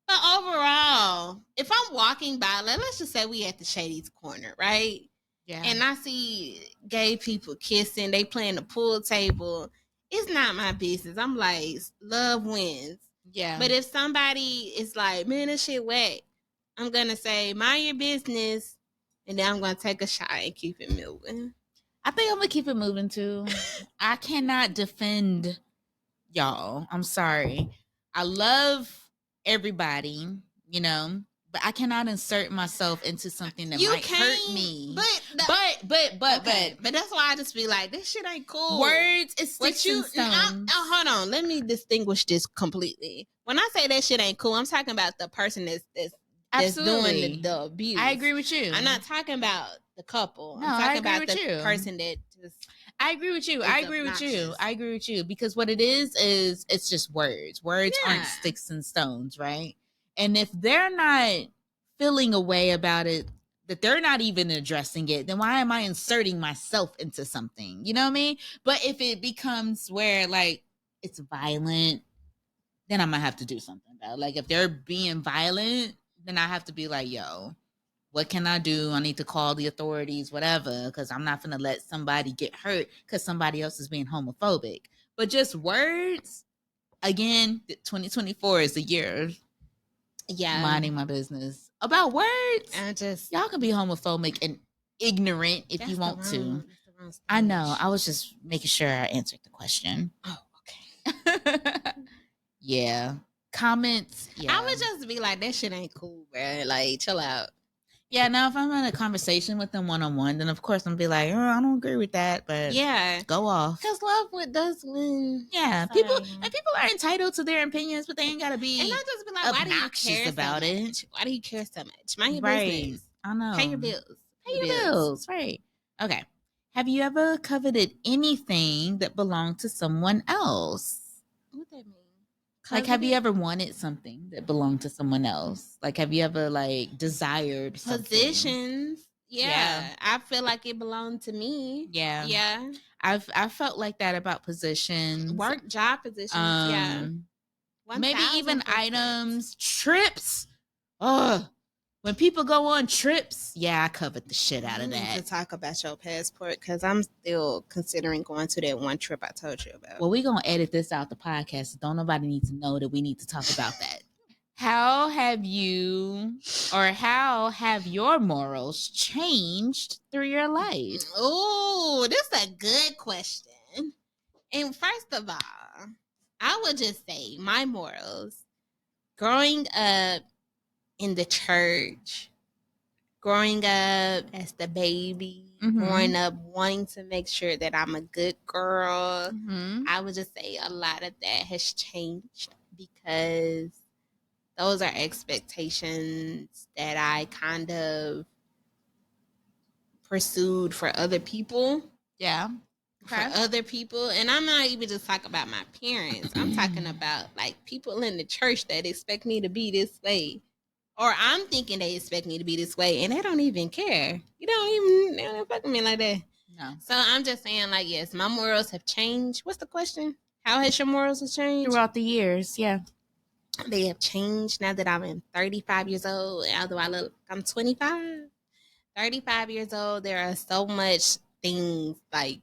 But overall, if I'm walking by, let's just say we at the Shady's Corner, right? Yeah. And I see gay people kissing, they playing the pool table. It's not my business. I'm like, love wins. Yeah. But if somebody is like, man, this shit wet, I'm going to say, mind your business. And then I'm going to take a shot and keep it moving. I think I'm going to keep it moving too. I cannot defend y'all. I'm sorry. I love everybody, you know, but I cannot insert myself into something that might hurt me. But that's why I just be like, this shit ain't cool. Words is sticks and stones. Hold on, let me distinguish this completely. When I say that shit ain't cool, I'm talking about the person that's doing the abuse. I agree with you. I'm not talking about the couple. I'm talking about the person that just. I agree with you. I agree with you because what it is it's just words. Words aren't sticks and stones, right? And if they're not feeling a way about it, that they're not even addressing it, then why am I inserting myself into something? You know what I mean? But if it becomes where like it's violent, then I'm gonna have to do something about it. Like if they're being violent, then I have to be like, yo, what can I do? I need to call the authorities, whatever, because I'm not going to let somebody get hurt because somebody else is being homophobic. But just words, again, 2024 is the year of minding my business. About words, y'all can be homophobic and ignorant if you want to. I know. I was just making sure I answered the question. Oh, okay. Yeah. Comments. Yeah. I would just be like, that shit ain't cool, bro. Like, chill out. Yeah, now if I'm in a conversation with them one-on-one, then of course I'm be like, oh, I don't agree with that, but go off. Because love does win. Yeah, people are entitled to their opinions, but they ain't gotta be. And I just be like, why do you care about it? Why do you care so much? Mind your business. I know. Pay your bills. Pay your bills. Right. Okay. Have you ever coveted anything that belonged to someone else? What that mean? Like, have you ever wanted something that belonged to someone else? Like, have you ever, like, desired something? Positions. Yeah. I feel like it belonged to me. Yeah. Yeah. I've felt like that about positions. Work, job positions. Yeah. Maybe even items, trips. Oh, when people go on trips, I covered the shit out of that. Need to talk about your passport because I'm still considering going to that one trip I told you about. Well, we're going to edit this out the podcast. Don't nobody need to know that we need to talk about that. How have your morals changed through your life? Oh, this is a good question. And first of all, I would just say my morals growing up in the church, growing up as the baby, growing up wanting to make sure that I'm a good girl. I would just say a lot of that has changed because those are expectations that I kind of pursued for other people. Yeah. For other people. And I'm not even just talking about my parents. I'm talking about like people in the church that expect me to be this way. Or I'm thinking they expect me to be this way and they don't even care. They don't even fuck with me like that. No. So I'm just saying, like, yes, my morals have changed. What's the question? How has your morals changed? Throughout the years, yeah. They have changed now that I'm 35 years old. Although I'm 25. 35 years old, there are so much things like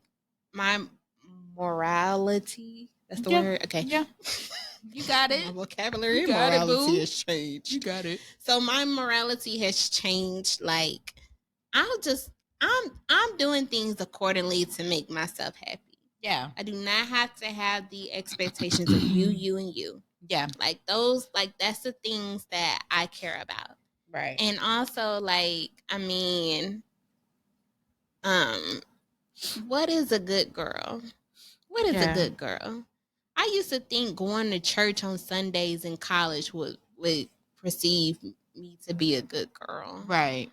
my morality. That's the word? Okay. Yeah. You got it. My vocabulary and morality has changed. You got it. So my morality has changed. Like, I'm doing things accordingly to make myself happy. Yeah. I do not have to have the expectations of you, and you. Yeah. Like those, like that's the things that I care about. Right. And also, like, I mean, what is a good girl? What is a good girl? I used to think going to church on Sundays in college would perceive me to be a good girl. Right.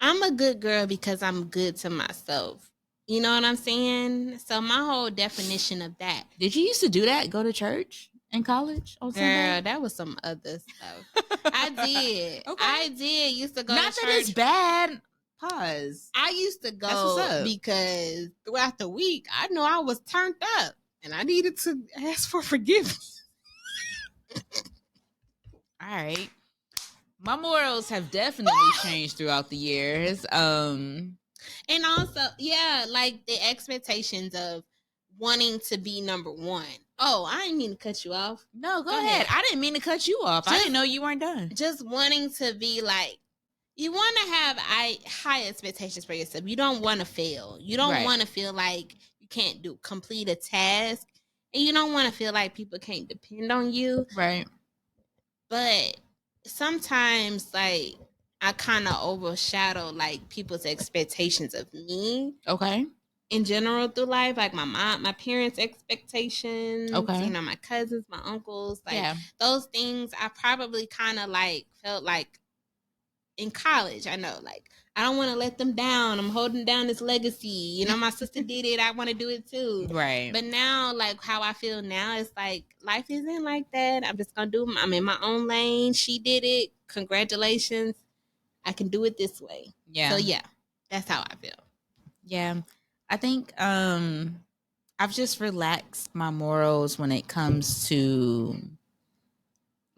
I'm a good girl because I'm good to myself. You know what I'm saying? So my whole definition of that. Did you used to do that? Go to church in college on Sunday? Girl, that was some other stuff. I did. Okay. I did. Used to go Not to church. Not that it's bad. Pause. I used to go because throughout the week, I know I was turned up and I needed to ask for forgiveness. All right. My morals have definitely changed throughout the years. And also, yeah, like the expectations of wanting to be number one. Oh, I didn't mean to cut you off. No, go ahead. I didn't mean to cut you off. I didn't know you weren't done. Just wanting to be like, you want to have high expectations for yourself. You don't want to fail. You don't want to feel like you can't complete a task. And you don't want to feel like people can't depend on you. Right. But sometimes, like, I kind of overshadow, like, people's expectations of me. Okay. In general through life, like my parents' expectations, okay, my cousins, my uncles, like those things I probably kind of like felt like in college. I know, like, I don't want to let them down. I'm holding down this legacy. My sister did it. I want to do it too. Right. But now, like, how I feel now is like, life isn't like that. I'm just going to I'm in my own lane. She did it. Congratulations. I can do it this way. Yeah. So, yeah, that's how I feel. Yeah. I think I've just relaxed my morals when it comes to,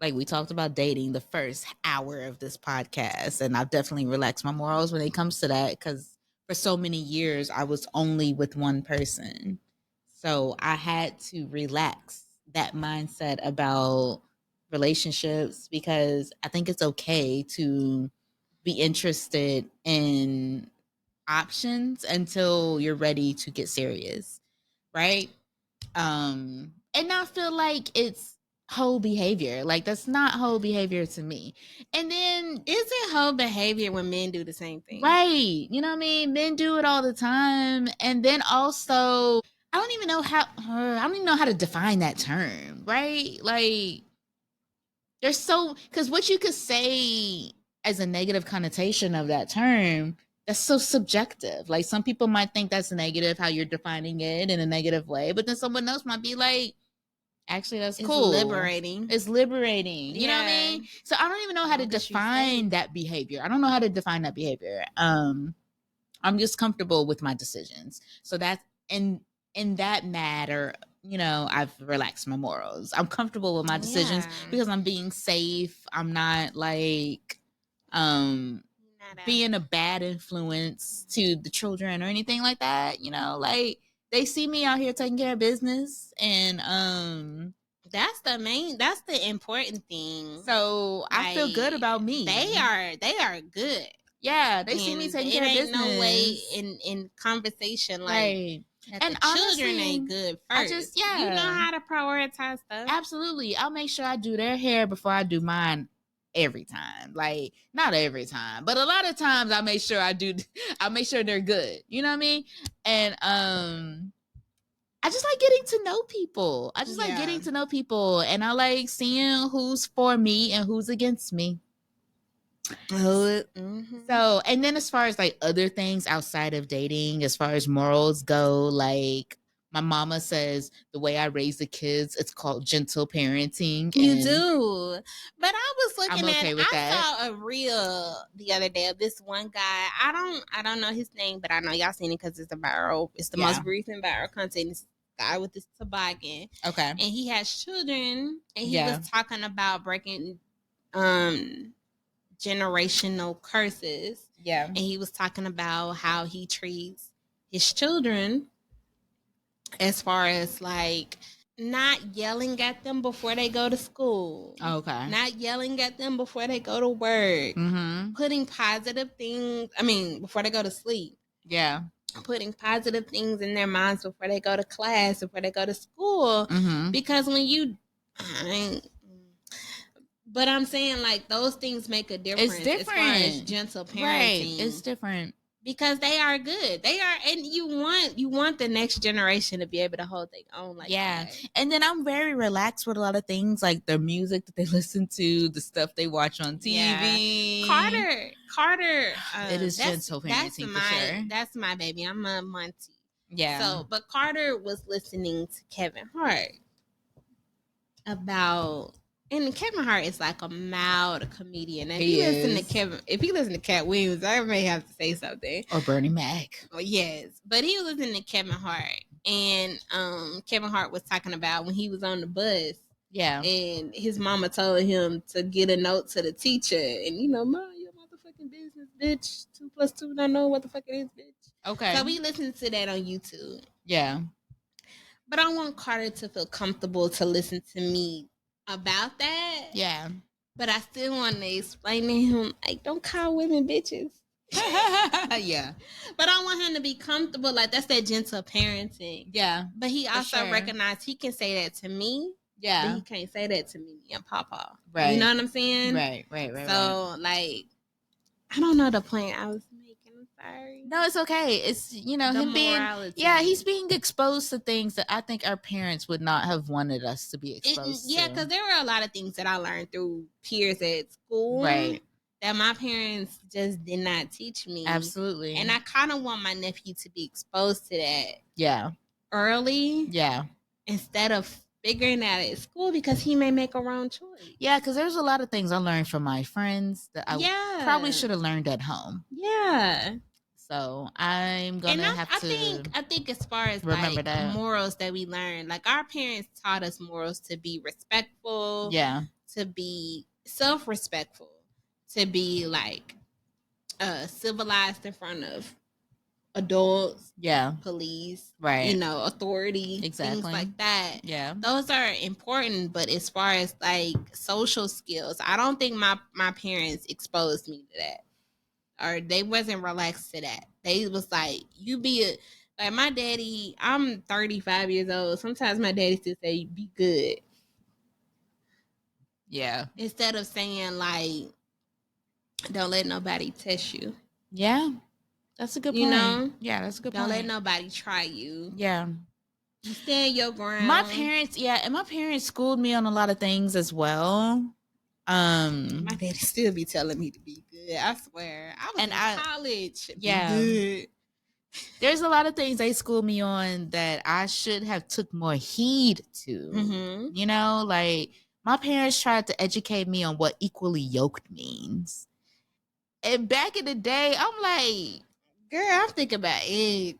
like, we talked about dating the first hour of this podcast, and I've definitely relaxed my morals when it comes to that, because for so many years I was only with one person. So I had to relax that mindset about relationships, because I think it's okay to be interested in options until you're ready to get serious, right? And not feel like it's whole behavior. Like, that's not whole behavior to me. And then, is it whole behavior when men do the same thing? Right. You know what I mean? Men do it all the time. And then also, I don't even know how to define that term, right? Like, there's because what you could say as a negative connotation of that term, that's so subjective. Like, some people might think that's negative, how you're defining it in a negative way, but then someone else might be like, actually, that's cool. It's liberating. You know what I mean? So I don't even know how to define that behavior. I don't know how to define that behavior. I'm just comfortable with my decisions. So that's in that matter, I've relaxed my morals. I'm comfortable with my decisions because I'm being safe. I'm not like being a bad influence to the children or anything like that. Like, they see me out here taking care of business, and that's the important thing. So I feel good about me. They are good. Yeah, they see me taking care of business. No way in conversation, like, right. And the children ain't good first. You know how to prioritize stuff. Absolutely. I'll make sure I do their hair before I do mine every time. Like, not every time, but a lot of times I make sure they're good. You know what I mean? And I just like getting to know people. And I like seeing who's for me and who's against me. Mm-hmm. So, and then as far as like other things outside of dating, as far as morals go, like, my mama says the way I raise the kids, it's called gentle parenting. You do. But I was looking I saw a reel the other day of this one guy. I don't know his name, but I know y'all seen it because it's viral. It's the most recent viral content. It's guy with this toboggan. Okay. And he has children, and he was talking about breaking generational curses. Yeah. And he was talking about how he treats his children as far as, like, not yelling at them before they go to school. Okay. Not yelling at them before they go to work. Mm-hmm. Putting positive things, before they go to sleep. Yeah. Putting positive things in their minds before they go to class, before they go to school. Mm-hmm. Because when you... But I'm saying, like, those things make a difference. It's different. As far as gentle parenting. Right. It's different. Because they are good. They are, and you want the next generation to be able to hold their own like that. And then I'm very relaxed with a lot of things, like the music that they listen to, the stuff they watch on TV. Yeah. Carter. It is gentle parenting for sure. That's my baby. I'm a Monty. Yeah. So, but Carter was listening to Kevin Hart about, And Kevin Hart is like a mild comedian. If He you listen is. to if you listen to Cat Williams, I may have to say something. Or Bernie Mac. Well, yes, but he was listening to Kevin Hart, and Kevin Hart was talking about when he was on the bus. Yeah. And his mama told him to get a note to the teacher, and Mom, your motherfucking business, bitch. 2 + 2, don't know what the fuck it is, bitch. Okay. So we listened to that on YouTube. Yeah. But I want Carter to feel comfortable to listen to me about that. Yeah. But I still want to explain to him, like, don't call women bitches. Yeah. But I want him to be comfortable. Like, that's that gentle parenting. Yeah. But he also recognized he can say that to me. Yeah. But he can't say that to me and Papa. Right. You know what I'm saying? Right. So, like, I don't know the point I was making. I'm sorry. No, it's okay. It's, him being, he's being exposed to things that I think our parents would not have wanted us to be exposed to. Yeah, because there were a lot of things that I learned through peers at school. Right. That my parents just did not teach me. Absolutely. And I kind of want my nephew to be exposed to that. Yeah. Early. Yeah. Instead of figuring that at school, because he may make a wrong choice. Yeah, because there's a lot of things I learned from my friends that I probably should have learned at home. Yeah. So I'm gonna have to. I think as far as remember like that. morals that we learned, like our parents taught us morals to be respectful. Yeah. To be self-respectful. To be like civilized in front of adults, police, right, authority, exactly, things like that. Yeah, those are important. But as far as like social skills, I don't think my parents exposed me to that, or they wasn't relaxed to that. They was like, like my daddy. I'm 35 years old. Sometimes my daddy still say, "Be good." Yeah, instead of saying like, "Don't let nobody test you." Yeah. That's a good point. Yeah, that's a good point. Don't let nobody try you. Yeah. You stand your ground. My parents schooled me on a lot of things as well. My daddy still be telling me to be good. I swear. I was in college. Yeah. Be good. There's a lot of things they schooled me on that I should have took more heed to. Mm-hmm. Like my parents tried to educate me on what equally yoked means. And back in the day, I'm like, girl, I'm thinking about eggs.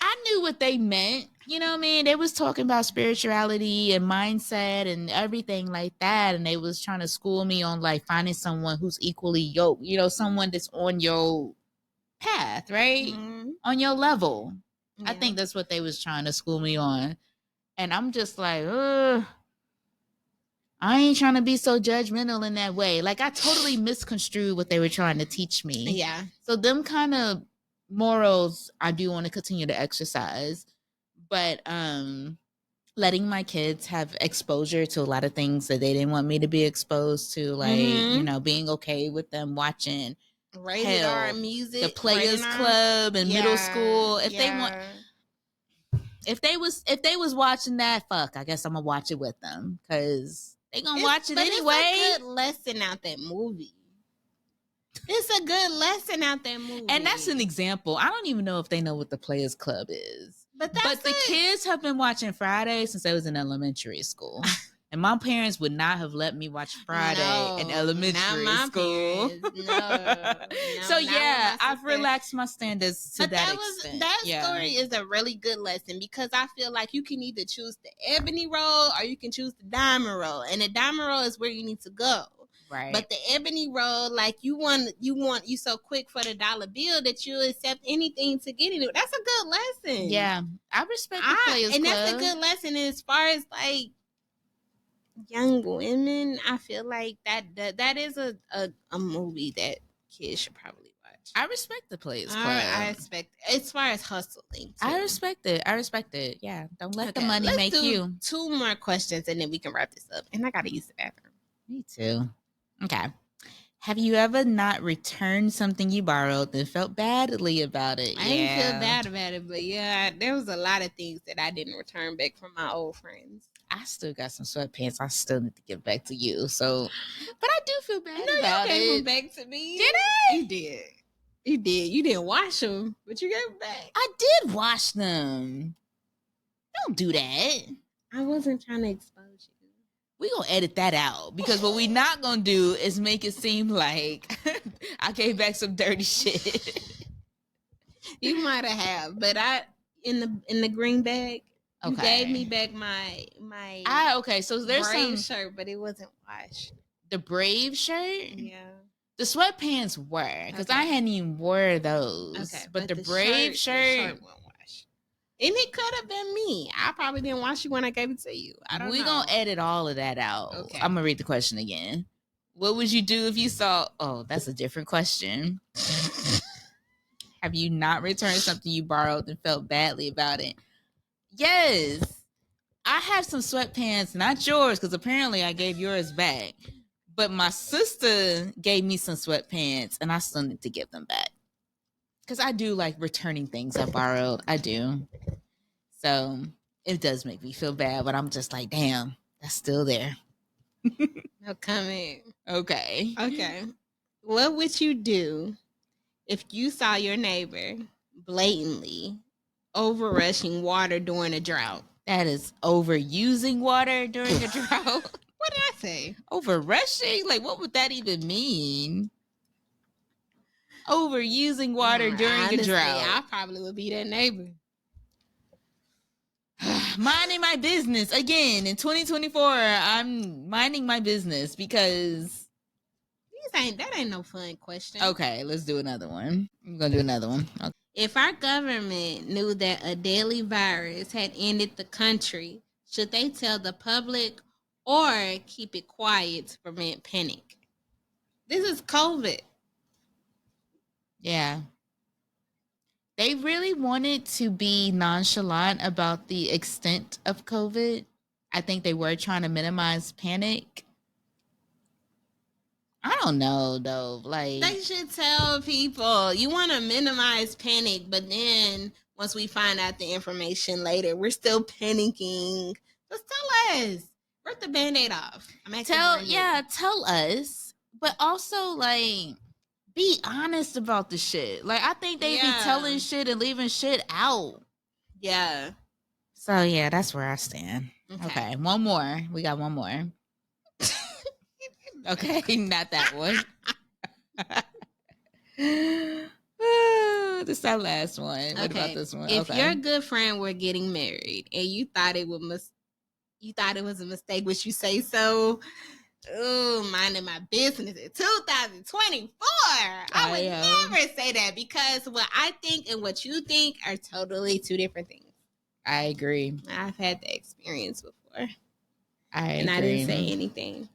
I knew what they meant. You know what I mean? They was talking about spirituality and mindset and everything like that. And they was trying to school me on like finding someone who's equally yoked, someone that's on your path, right? Mm-hmm. On your level. Yeah. I think that's what they was trying to school me on. And I'm just like, I ain't trying to be so judgmental in that way. Like I totally misconstrued what they were trying to teach me. Yeah. So them kind of morals I do want to continue to exercise, but letting my kids have exposure to a lot of things that they didn't want me to be exposed to, like being okay with them watching rated R music, the Players Club in middle school. If they want, if they was watching that, I guess I'm gonna watch it with them because they gonna watch it anyway. It's a good lesson out that movie. It's a good lesson out that movie. And that's an example. I don't even know if they know what the Players Club is. But the kids have been watching Friday since I was in elementary school. And my parents would not have let me watch Friday in elementary school. So yeah, I've relaxed my standards to that extent. That story is a really good lesson because I feel like you can either choose the ebony road or you can choose the diamond road. And the diamond road is where you need to go. Right. But the ebony road, like you so quick for the dollar bill that you accept anything to get into it. That's a good lesson. Yeah. I respect the Players Club. And that's a good lesson as far as like young women. I feel like that is a movie that kids should probably watch. I respect the Players Club. I respect as far as hustling too. I respect it. Yeah. Don't let the money make you. 2 more questions and then we can wrap this up. And I gotta use the bathroom. Me too. Okay. Have you ever not returned something you borrowed and felt badly about it? I didn't feel bad about it, but there was a lot of things that I didn't return back from my old friends. I still got some sweatpants I still need to give back to you. So, but I do feel bad about you it. Gave them back to me. Did I? You did. You did. You didn't wash them, but you gave them back. I did wash them. Don't do that. I wasn't trying to expose you. we gonna edit that out because what we not gonna do is make it seem like I gave back some dirty shit. You might have, but in the green bag, you gave me back my okay. So there's Brave some shirt, but it wasn't washed. The Brave shirt. Yeah. The sweatpants were because I hadn't even wore those. Okay, but the Brave shirt won't wash. And it could have been me. I probably didn't wash you when I gave it to you. I don't know. We're going to edit all of that out. Okay. I'm going to read the question again. What would you do if you saw... Oh, that's a different question. Have you not returned something you borrowed and felt badly about it? Yes. I have some sweatpants, not yours, because apparently I gave yours back. But my sister gave me some sweatpants, and I still need to give them back. Because I do like returning things I borrowed. I do. So it does make me feel bad, but I'm just like, damn, that's still there. No comment. Okay. Okay. What would you do if you saw your neighbor blatantly over-rushing water during a drought? That is overusing water during a drought. What did I say? Over-rushing? Like, what would that even mean? Overusing water during a drought. I probably would be that neighbor. Minding my business. Again, in 2024, I'm minding my business because... That ain't no fun question. Okay, let's do another one. I'm going to do another one. Okay. If our government knew that a deadly virus had ended the country, should they tell the public or keep it quiet to prevent panic? This is COVID. Yeah. They really wanted to be nonchalant about the extent of COVID. I think they were trying to minimize panic. I don't know, though. Like, they should tell people you want to minimize panic, but then once we find out the information later, we're still panicking. Just tell us. Rip the Band-Aid off. Tell us. But also, like, be honest about the shit. Like, I think they be telling shit and leaving shit out. Yeah. So, yeah, that's where I stand. Okay, one more. We got one more. Okay, not that one. This is our last one. Okay. What about this one? If your good friend were getting married and you thought it was a mistake, would you say so? Oh, minding my business in 2024. I would never say that because what I think and what you think are totally two different things. I agree. I've had the experience before. I didn't say anything.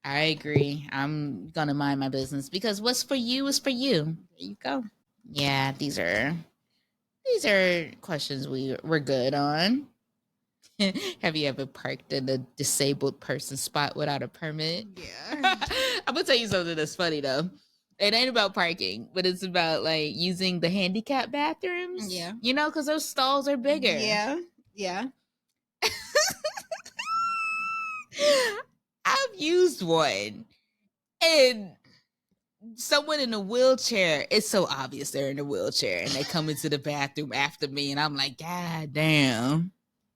I agree. I'm going to mind my business because what's for you is for you. There you go. Yeah, these are questions we're good on. Have you ever parked in a disabled person spot without a permit? Yeah. I'm going to tell you something that's funny, though. It ain't about parking, but it's about, like, using the handicap bathrooms. Yeah. You know, because those stalls are bigger. Yeah. Yeah. I've used one, and someone in a wheelchair, it's so obvious they're in a wheelchair, and they come into the bathroom after me, and I'm like, God damn.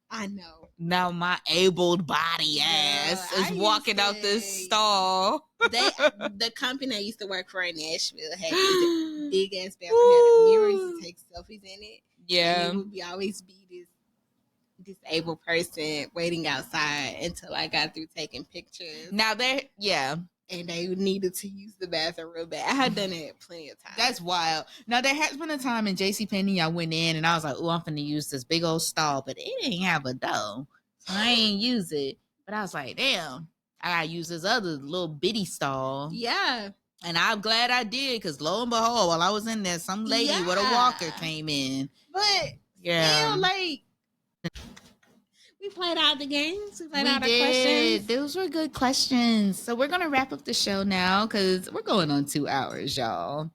I know. Now my abled body ass is walking out this stall. The company I used to work for in Nashville had this big ass bathroom, had a mirror to take selfies in it. Yeah. And it would always be this disabled person waiting outside until I got through taking pictures. Now and they needed to use the bathroom real bad. I had done it plenty of times. That's wild. Now there has been a time in JCPenney I went in and I was like, oh, I'm finna use this big old stall, but it ain't have a door, so I ain't use it. But I was like, damn, I gotta use this other little bitty stall. Yeah. And I'm glad I did, because lo and behold, while I was in there, some lady with a walker came in. But still, like, we played out the games. We played out the questions. Those were good questions. So we're going to wrap up the show now because we're going on 2 hours, y'all.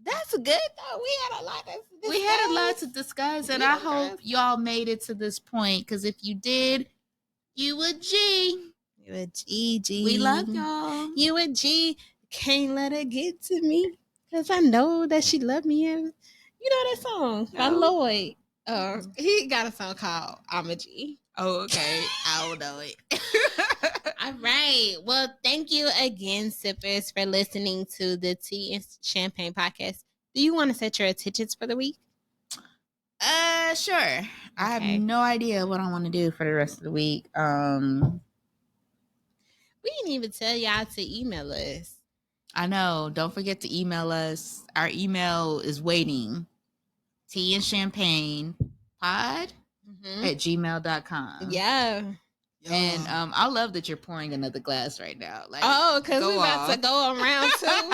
That's good, though. We had a lot to discuss. And I hope y'all made it to this point, because if you did, you a G. You a G. We love y'all. You a G. Can't let her get to me, because I know that she loved me. And you know that song by Lloyd. He got a song called I'm a G. Oh, okay. I don't know it. I All right. Well, thank you again, sippers, for listening to the Tea and Champagne podcast. Do you want to set your intentions for the week? Sure. Okay. I have no idea what I want to do for the rest of the week. We didn't even tell y'all to email us. I know. Don't forget to email us. Our email is waiting. Tea and Champagne pod at gmail.com. Yeah. And I love that you're pouring another glass right now. Like, because we're about to go around too.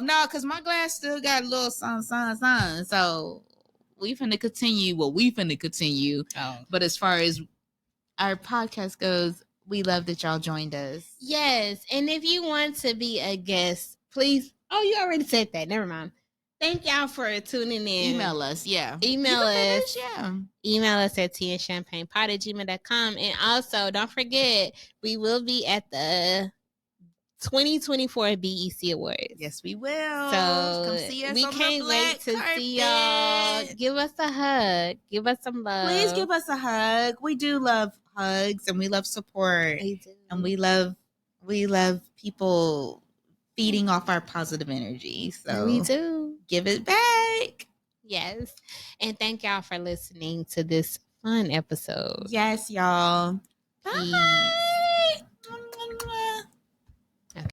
No, because my glass still got a little sun. So we finna continue. Well, we finna continue. Oh. But as far as our podcast goes, we love that y'all joined us. Yes. And if you want to be a guest, please. Oh, you already said that. Never mind. Thank y'all for tuning in. Email us, yeah. Email us at teaandchampagnepod@gmail.com. And also, don't forget, we will be at the 2024 BEC Awards. Yes, we will. So come see us. We can't wait to see y'all. Give us a hug. Give us some love. Please give us a hug. We do love hugs and we love support. And we love people feeding off our positive energy. So we do. Give it back. Yes. And thank y'all for listening to this fun episode. Yes, y'all. Bye. Peace.